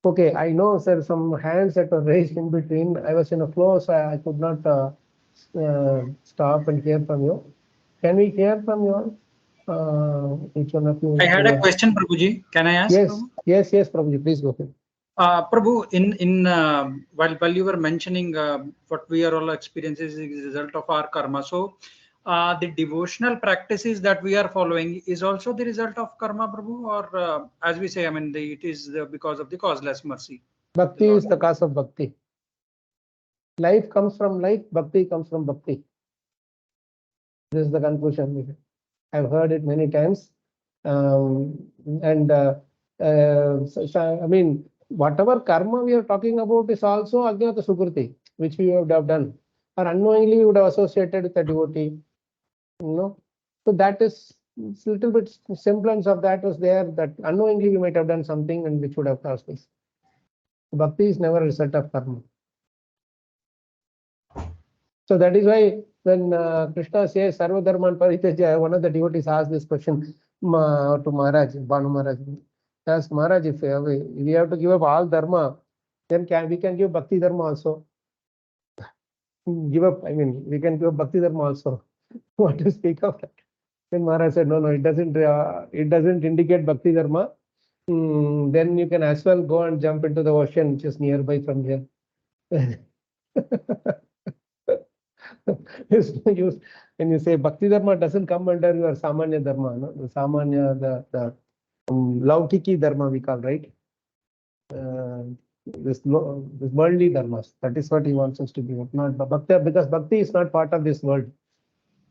Okay, I know, sir, some hands that were raised in between. I was in a flow, so I could not stop and hear from you. Can we hear from you all? Each one of you. I had a question, Prabhuji. Can I ask? Yes, Prabhu? yes, Prabhuji, please go ahead. Prabhu, while you were mentioning what we are all experiencing is the result of our karma. So the devotional practices that we are following is also the result of karma, Prabhu, or as we say, it is because of the causeless mercy. Bhakti is the cause of bhakti. Life comes from life, bhakti comes from bhakti. This is the conclusion. I've heard it many times. Whatever karma we are talking about is also Ajnata Sukruti, which we would have done, or unknowingly we would have associated with a devotee. So that is a little bit semblance of that was there, that unknowingly we might have done something and which would have caused this. Bhakti is never a result of karma. So that is why when Krishna says Sarva Dharman Parityaja, one of the devotees asked this question to Maharaj, Banu Maharaj. He asked Maharaj, if we have to give up all dharma, then we can give bhakti dharma also. We can give up bhakti dharma also. What to speak of that? Then Maharaj said, no, it doesn't indicate bhakti dharma. Then you can as well go and jump into the ocean which is nearby from here. When you say bhakti dharma doesn't come under your samanya dharma, no? The samanya, the laukiki dharma we call, right? This worldly dharmas. That is what he wants us to give up. Not bhakti, because bhakti is not part of this world.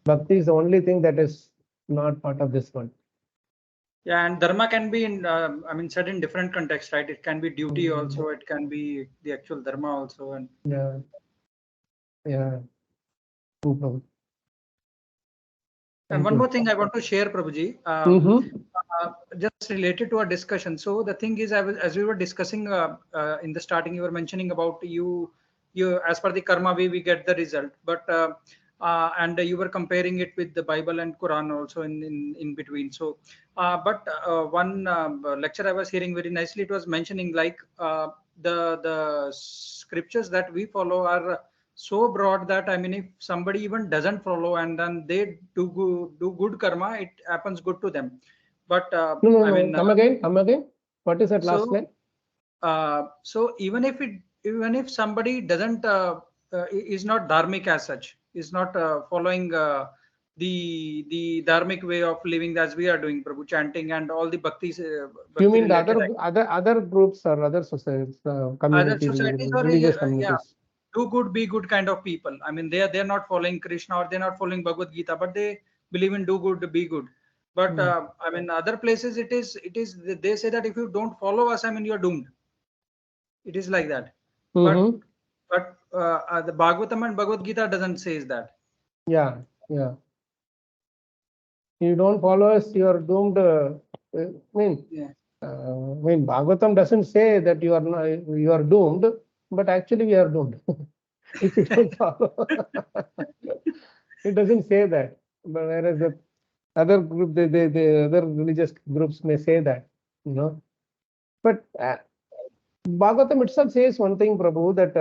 Bhakti is the only thing that is not part of this world. Yeah, and dharma can be in, said in different contexts, right? It can be duty also. It can be the actual dharma also. And yeah. And one more thing I want to share, Prabhuji, just related to our discussion. So the thing is, as we were discussing in the starting, you were mentioning about you as per the karma way we get the result, but and you were comparing it with the Bible and Quran also in between. So, one lecture I was hearing very nicely, it was mentioning like the scriptures that we follow are so broad that if somebody even doesn't follow and then they do good karma, it happens good to them. But come again. What is that last line? So even if somebody doesn't is not dharmic as such, is not following the dharmic way of living as we are doing, Prabhu, chanting and all the bhaktis. You mean the other groups or other societies, communities, religious communities? Do good, be good kind of people. They're not following Krishna or they're not following Bhagavad Gita, but they believe in do good, be good. But other places it is they say that if you don't follow us, you're doomed. It is like that. But the Bhagavatam and Bhagavad Gita doesn't say that. Yeah. You don't follow us, you are doomed. Bhagavatam doesn't say that you are doomed, but actually we are doomed if you don't follow. It doesn't say that. But whereas the other group, the other religious groups may say that, But Bhagavatam itself says one thing, Prabhu, that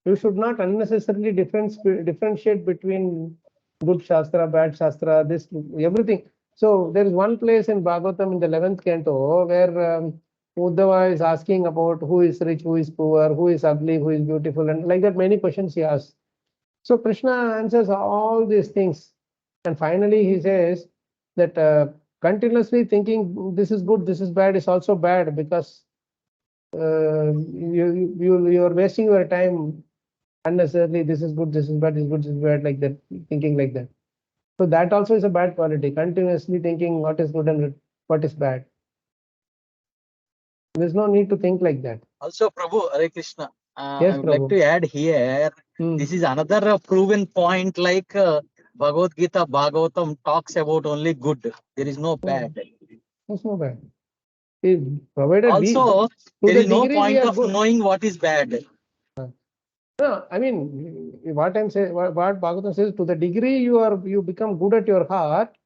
you should not unnecessarily differentiate between good Shastra, bad Shastra, this, everything. So there is one place in Bhagavatam in the 11th canto where Uddhava is asking about who is rich, who is poor, who is ugly, who is beautiful, and like that many questions he asks. So Krishna answers all these things. And finally he says that continuously thinking this is good, this is bad is also bad, because you are wasting your time unnecessarily. This is good, this is bad, this is good, this is bad, like that, thinking like that. So that also is a bad quality, continuously thinking what is good and what is bad. There's no need to think like that. Also, Prabhu, Hare Krishna, Yes, I would Prabhu. like to add here, this is another proven point, like Bhagavad Gita, Bhagavatam talks about only good. There is no bad. There's no bad. Provided Also, we, there to is the no degree we point are of good. knowing what is bad. No, I mean, what I'm saying, what Bhagavatam says, to the degree you become good at your heart,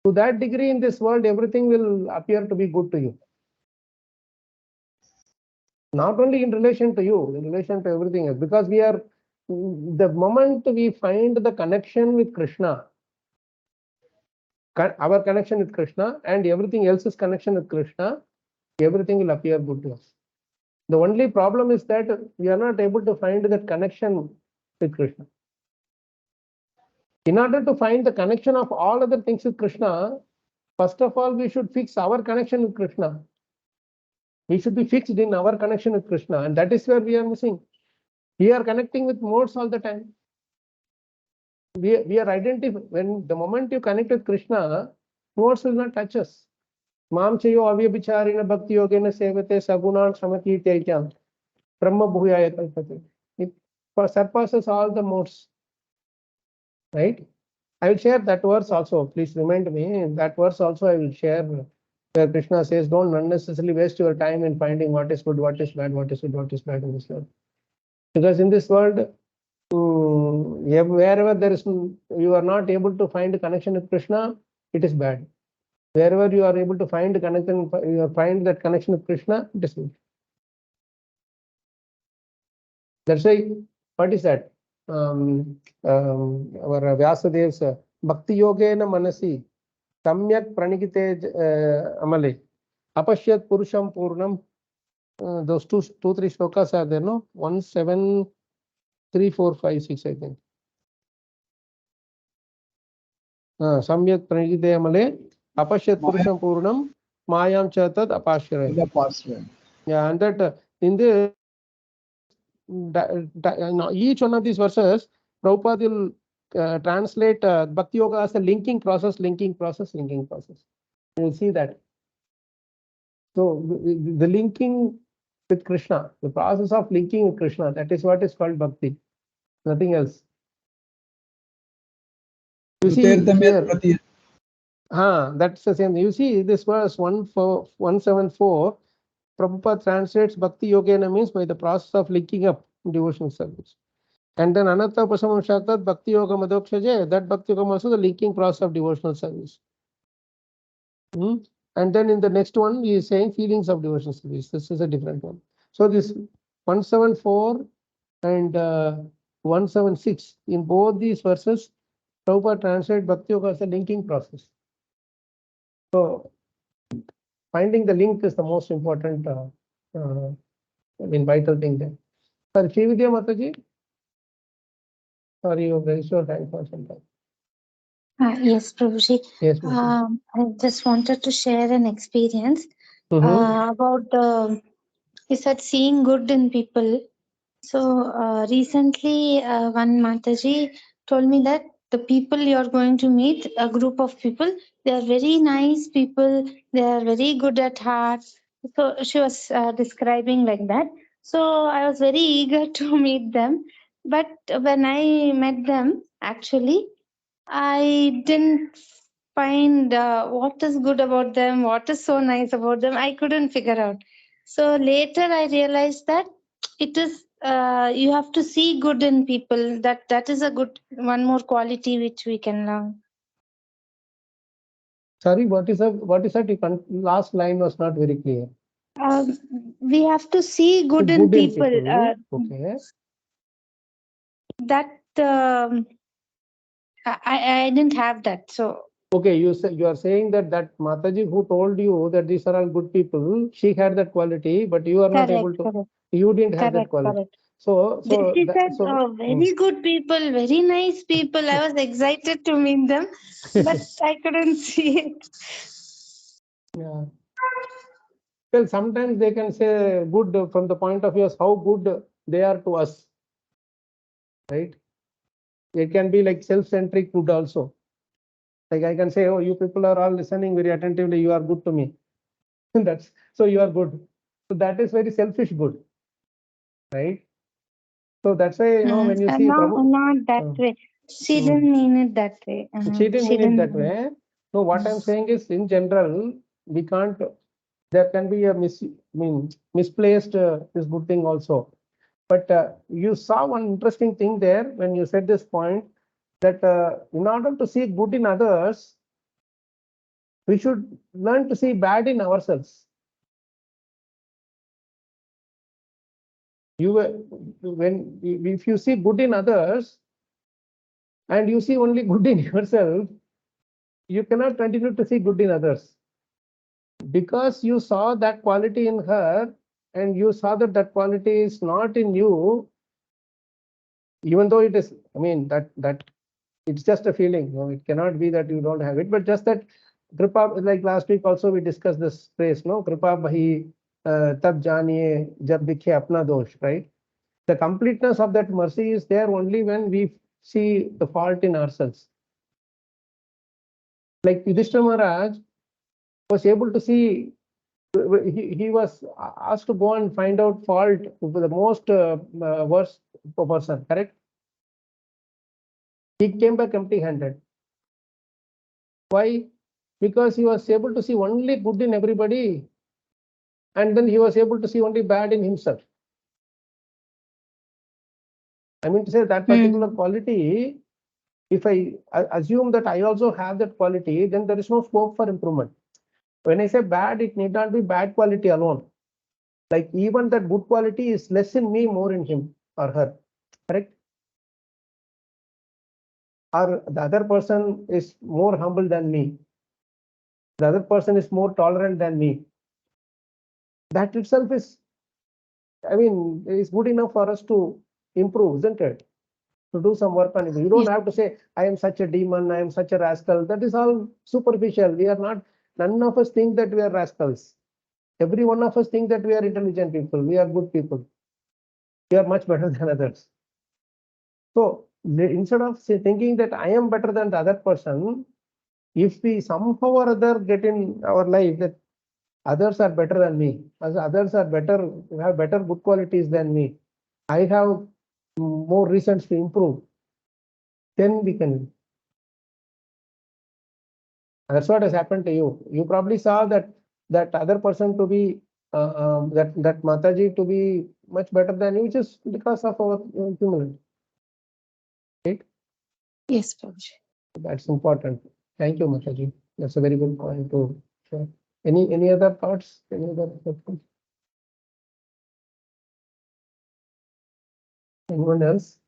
to that degree in this world, everything will appear to be good to you. Not only in relation to you, in relation to everything else, because we are, the moment we find the connection with Krishna, our connection with Krishna and everything else's connection with Krishna, everything will appear good to us. The only problem is that we are not able to find that connection with Krishna. In order to find the connection of all other things with Krishna, first of all, we should fix our connection with Krishna. We should be fixed in our connection with Krishna, and that is where we are missing. We are connecting with modes all the time. We are identifying. When the moment you connect with Krishna, modes will not touch us. Mam chayo avyabhicharina bhakti yogena sevate sagunan samati tyajan brahma bhuyaya kalpate. It surpasses all the modes. Right? I will share that verse also. Please remind me. That verse also I will share, where Krishna says, don't unnecessarily waste your time in finding what is good, what is bad, what is good, what is bad in this world. Because in this world, wherever there is, you are not able to find a connection with Krishna, it is bad. Wherever you are able to find a connection, you find that connection with Krishna, it is good. That's why, what is that? Our Vyasadev's Bhakti Yogena Manasi Samyak Pranigite Amale Apashyat Purusham Purnam. Those two, three shlokas are there, no? 1, 7, 3, 4, 5, 6, I think. Samyak Pranigite Amale Apashyat Purusham Purnam Mayam Chatad Apashyare. Yeah, and that in the each one of these verses, Prabhupada will translate Bhakti Yoga as a linking process, linking process, linking process. You will see that. So the linking with Krishna, the process of linking with Krishna, that is what is called Bhakti, nothing else. You see here, that's the same. You see this verse 174, Prabhupada translates Bhakti Yogena means by the process of linking up devotional service. And then Anatha Pasamam Shaktat Bhakti Yoga Madhokshaje, that Bhakti Yoga also the linking process of devotional service. And then in the next one, he is saying feelings of devotional service. This is a different one. So this 174 and 176, in both these verses, Prabhupada translates Bhakti Yoga as a linking process. So finding the link is the most important, vital thing there. Sir, Srividya Mataji? Sorry, you raised your hand for some time. Yes, Prabhuji. Yes, I just wanted to share an experience about, you said seeing good in people. So recently, one Mataji told me that the people you're going to meet, a group of people, they are very nice people, they are very good at heart. So she was describing like that. So I was very eager to meet them. But when I met them, actually, I didn't find what is good about them, what is so nice about them. I couldn't figure out. So later I realized that it is you have to see good in people. That is a good one more quality which we can learn. Sorry, what is that? Last line was not very clear. We have to see good in people. Okay. That I didn't have that. So okay, you are saying that Mataji who told you that these are all good people, she had that quality, but you are not able to. correct. You didn't have that quality. Correct. So She said, very good people, very nice people. I was excited to meet them, but I couldn't see it. Yeah. Well, sometimes they can say good from the point of view of how good they are to us, right? It can be like self-centric good also. Like I can say, oh, you people are all listening very attentively. You are good to me. That's so you are good. So that is very selfish good, right? So that's why when you see not that way. She didn't mean it that way. She didn't mean it that way. No, what I'm saying is, in general, we can't. There can be a misplaced this good thing also. But you saw one interesting thing there when you said this point, that in order to see good in others, we should learn to see bad in ourselves. If you see good in others and you see only good in yourself, you cannot continue to see good in others, because you saw that quality in her and you saw that that quality is not in you, even though it is, that it's just a feeling. It cannot be that you don't have it, but just that kripa, like last week also we discussed this phrase, no, kripa bhahi tab janiye jab dikhe apna dosh, right? The completeness of that mercy is there only when we see the fault in ourselves. Like Yudhishthira Maharaj was able to see, he was asked to go and find out fault with the most worst person, correct? He came back empty-handed. Why? Because he was able to see only good in everybody, and then he was able to see only bad in himself. I mean to say that particular quality, if I assume that I also have that quality, then there is no scope for improvement. When I say bad, it need not be bad quality alone. Like even that good quality is less in me, more in him or her, correct? Or the other person is more humble than me. The other person is more tolerant than me. That itself is, is good enough for us to improve, isn't it? To do some work on it. You don't have to say, I am such a demon, I am such a rascal. That is all superficial. We are not, none of us think that we are rascals. Every one of us think that we are intelligent people. We are good people. We are much better than others. So instead of thinking that I am better than the other person, if we somehow or other get in our life that others are better than me, as others are better, have better good qualities than me, I have more reasons to improve, then we can. That's what has happened to you. You probably saw that other person to be that Mataji to be much better than you, just because of our humility. Right? Yes, Prabhuji. That's important. Thank you, Mataji. That's a very good point to share. Any other thoughts? Any other questions? Anyone else?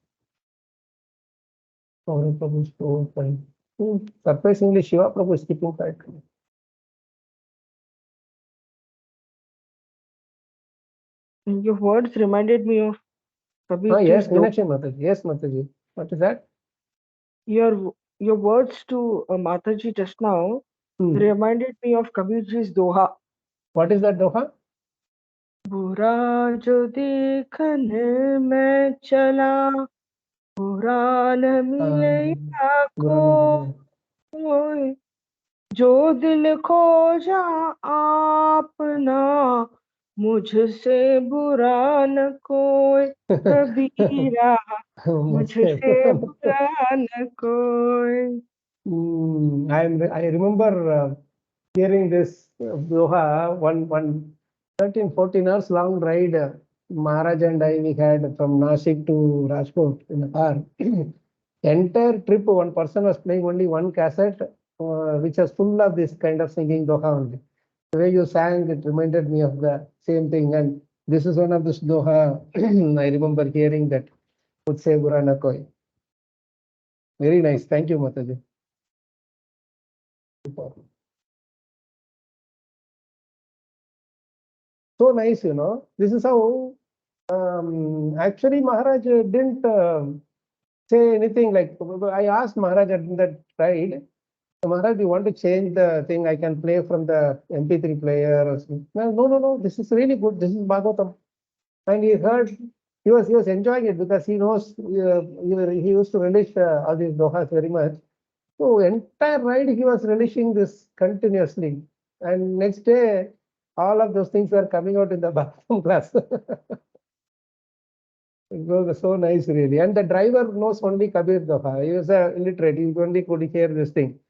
Gaurav Prabhu is so fine. Surprisingly, Shiva Prabhu is keeping quiet. Your words reminded me of Kabirji's Yes, Meenakshi Mataji. Yes, Mataji. What is that? Your words to Mataji just now reminded me of Kabirji's Doha. What is that Doha? बुरा जो देखने में चला बुरा न मिले कोई जो दिल खोजा आपना मुझसे बुरा न कोई कबीरा मुझसे बुरा न कोई. I remember hearing this Doha, one 13-14 hours long ride. Maharaj and I, we had from Nashik to Rajkot in the car. Entire trip, one person was playing only one cassette, which was full of this kind of singing Doha only. The way you sang, it reminded me of the same thing. And this is one of this Doha. I remember hearing that. Mujhse bura na koi. Very nice. Thank you, Mataji. So nice, This is how actually Maharaj didn't say anything like. I asked Maharaj at that ride, Maharaj, you want to change the thing? I can play from the MP3 player or something. No. This is really good. This is Bhagavatam. And he heard, he was enjoying it because he knows, he used to relish all these dohas very much. So entire ride he was relishing this continuously. And next day, all of those things were coming out in the Bhagavatam class. It was so nice, really. And the driver knows only Kabir Doha. He was illiterate. He only could hear this thing.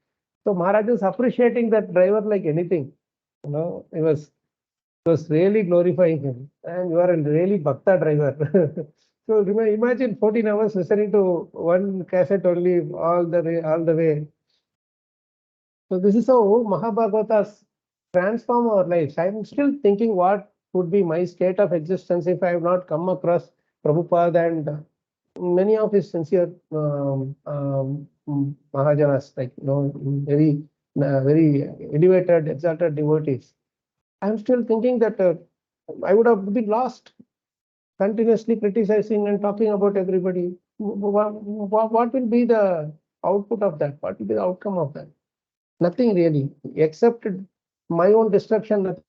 So Maharaj is appreciating that driver like anything. It was really glorifying him. And you are a really Bhakta driver. So imagine 14 hours listening to one cassette only all the way. So this is how Mahabharata's transform our lives. I'm still thinking what would be my state of existence if I have not come across Prabhupada and many of his sincere Mahajanas, like very elevated, exalted devotees. I'm still thinking that I would have been lost, continuously criticizing and talking about everybody. What will be the output of that? What will be the outcome of that? Nothing really, except my own destruction. Nothing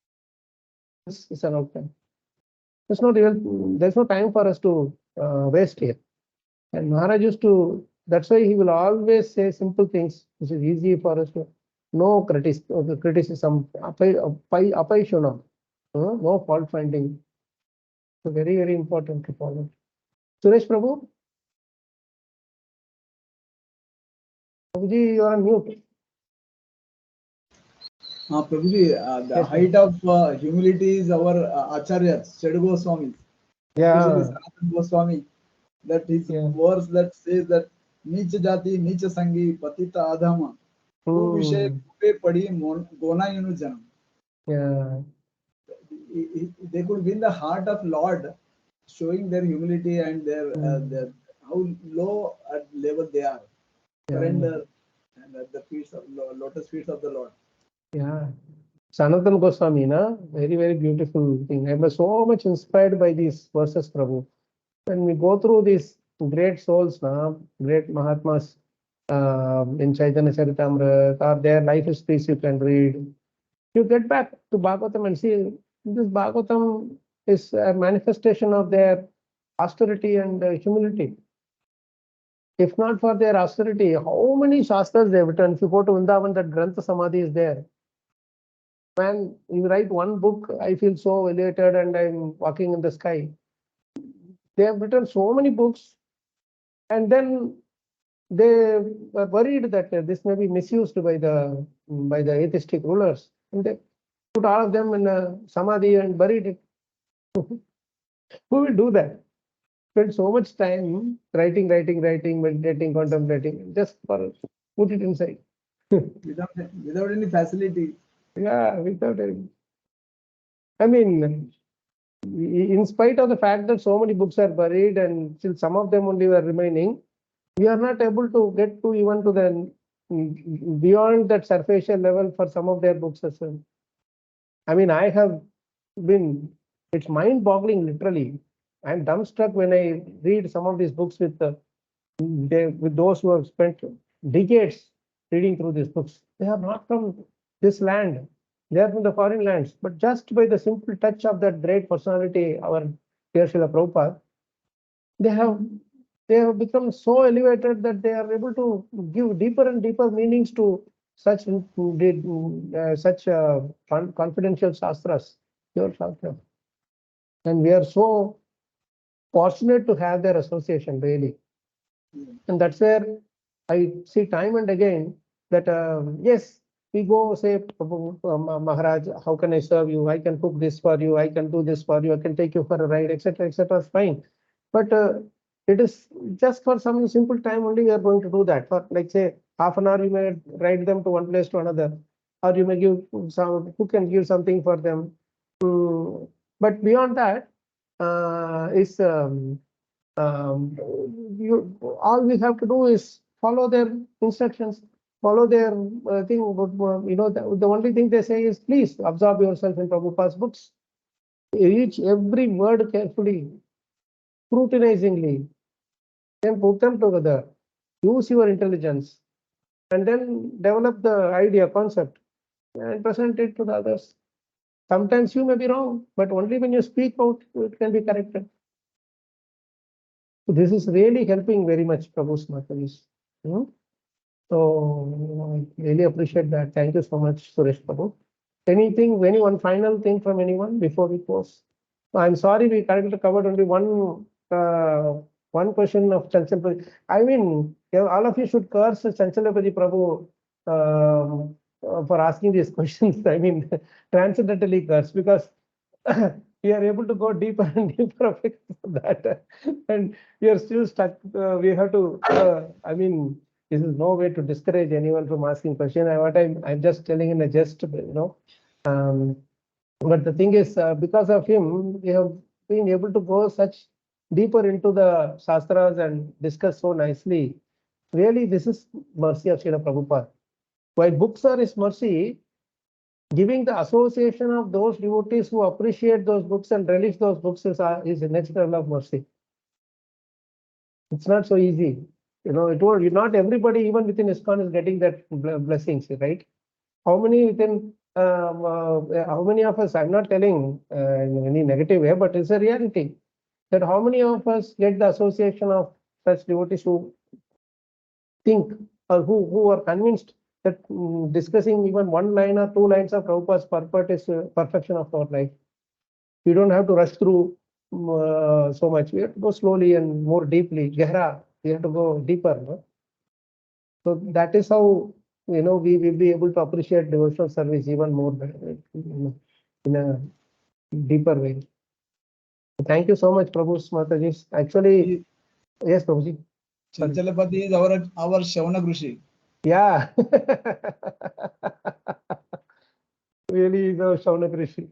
is an outcome. There's no time for us to waste here. And Maharaj used to, that's why he will always say simple things, which is easy for us to, no criticism, apaishuna, no fault finding. So very, very important to follow. Suresh Prabhu? Prabhuji, you are on mute. Prabhuji, the Yes, height of humility is our Acharyas, Shadu Goswami, especially Sanatana Goswami, that his verse that says that Nicha Jati, Nicha Sangi, Patita Adhama, Hu Vishay Kupe Padi Gona Yunu Janam. Yeah. They could win the heart of Lord, showing their humility and their how low at level they are. Surrender and at the feet of lotus feet of the Lord. Yeah. Sanatana Goswami, very, very beautiful thing. I was so much inspired by these verses, Prabhu. When we go through these great souls, great Mahatmas in Chaitanya Charitamrita, or their life histories you can read. You get back to Bhagavatam and see this Bhagavatam is a manifestation of their austerity and humility. If not for their austerity, how many Shastras they have written? If you go to Vrindavan, that Grantha Samadhi is there. When you write one book, I feel so elated and I'm walking in the sky. They have written so many books, and then they were worried that this may be misused by the atheistic rulers, and they put all of them in a samadhi and buried it. Who will do that? Spend so much time writing, meditating, contemplating, just for put it inside. without any facility. Yeah, without any. I mean, in spite of the fact that so many books are buried and still some of them only were remaining, we are not able to get to even to the beyond that surfacial level for some of their books as well. I mean, I have been, it's mind-boggling literally. I'm dumbstruck when I read some of these books with those who have spent decades reading through these books. They are not from this land. They are from the foreign lands. But just by the simple touch of that great personality, our dear Srila Prabhupada, they have become so elevated that they are able to give deeper and deeper meanings to such confidential shastras, pure shastras. And we are so fortunate to have their association, really. And that's where I see time and again that, yes, we go say, Maharaj, how can I serve you? I can cook this for you. I can do this for you. I can take you for a ride, etc., etc. It's fine. But it is just for some simple time only we are going to do that. For like say half an hour, you may ride them to one place to another, or you may give who can give something for them. But beyond that, all we have to do is follow their instructions, follow their thing. The only thing they say is please absorb yourself in Prabhupada's books. Reach every word carefully, scrutinizingly, then put them together. Use your intelligence and then develop the idea, concept, and present it to the others. Sometimes you may be wrong, but only when you speak out, it can be corrected. So this is really helping very much, Prabhu's Mataji. So I really appreciate that. Thank you so much, Suresh Prabhu. Anything, one final thing from anyone before we close? I'm sorry, we covered only one question of Chanchalapati. I mean, all of you should curse Chanchalapati Prabhu for asking these questions. I mean, transcendentally curse, because we are able to go deeper and deeper because of that, and we are still stuck. We have to. I mean, this is no way to discourage anyone from asking questions. I'm just telling in a jest, but the thing is, because of him, we have been able to go such deeper into the Shastras and discuss so nicely. Really, this is mercy of Srila Prabhupada. While books are his mercy, giving the association of those devotees who appreciate those books and relish those books is the next level of mercy. It's not so easy. Not everybody, even within ISKCON, is getting that blessings, right? How many within, how many of us, I'm not telling in any negative way, but it's a reality that how many of us get the association of such devotees who think or who are convinced that discussing even one line or two lines of Prabhupada's purport is perfection of our life. We don't have to rush through so much. We have to go slowly and more deeply. Gehra, we have to go deeper. No? So that is how we will be able to appreciate devotional service even more in a deeper way. Thank you so much, Prabhu Mataji. Actually, yes, Prabhuji. Chanchalapati is our Shavana Kṛṣṇa. Yeah. Really, the Shavana Kṛṣṇa.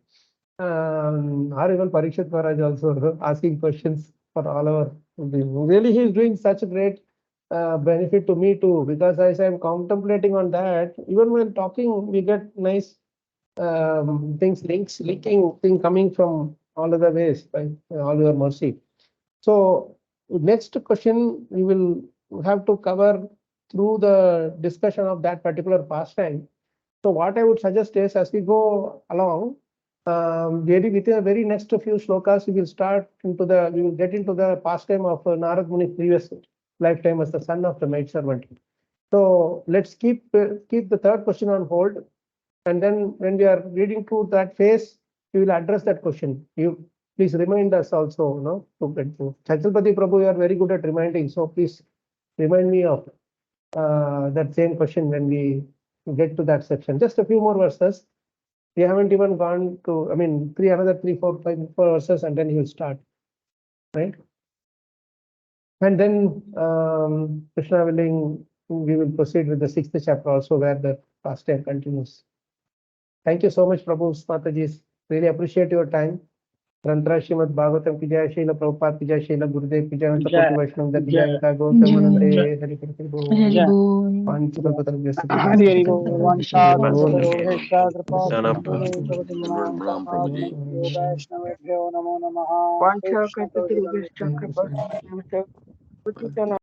Or even Parikshit Maharaj also asking questions for all our. Really, he is doing such a great benefit to me too, because as I'm contemplating on that, even when talking, we get nice linking thing coming from all other ways by all your mercy. So next question we will have to cover through the discussion of that particular pastime. So what I would suggest is, as we go along, within the very next few shlokas, we will get into the pastime of Narada Muni's previous lifetime as the son of the maidservant. So let's keep the third question on hold, and then when we are reading through that phase, we will address that question. You please remind us also, Chanchalapati Prabhu, you are very good at reminding, so please remind me of that same question when we get to that section. Just a few more verses. We haven't even gone to, another 3, 4, 5 verses, and then he will start, right? And then, Krishna willing, we will proceed with the 6th chapter also, where the pastime continues. Thank you so much, Prabhu Mataji. Really appreciate your time. Grantara Srimad Bhagavatam ki jai, Srila Prabhupada ki jai, Srila Gurudev ki jai, Sapati Vaishnava ki jai, Gautam Anande, Hari Krishna Bol. Panchakalpatarubhyasya Hari Krishna Vansa Vancha Kalpataru Vishnu Kripa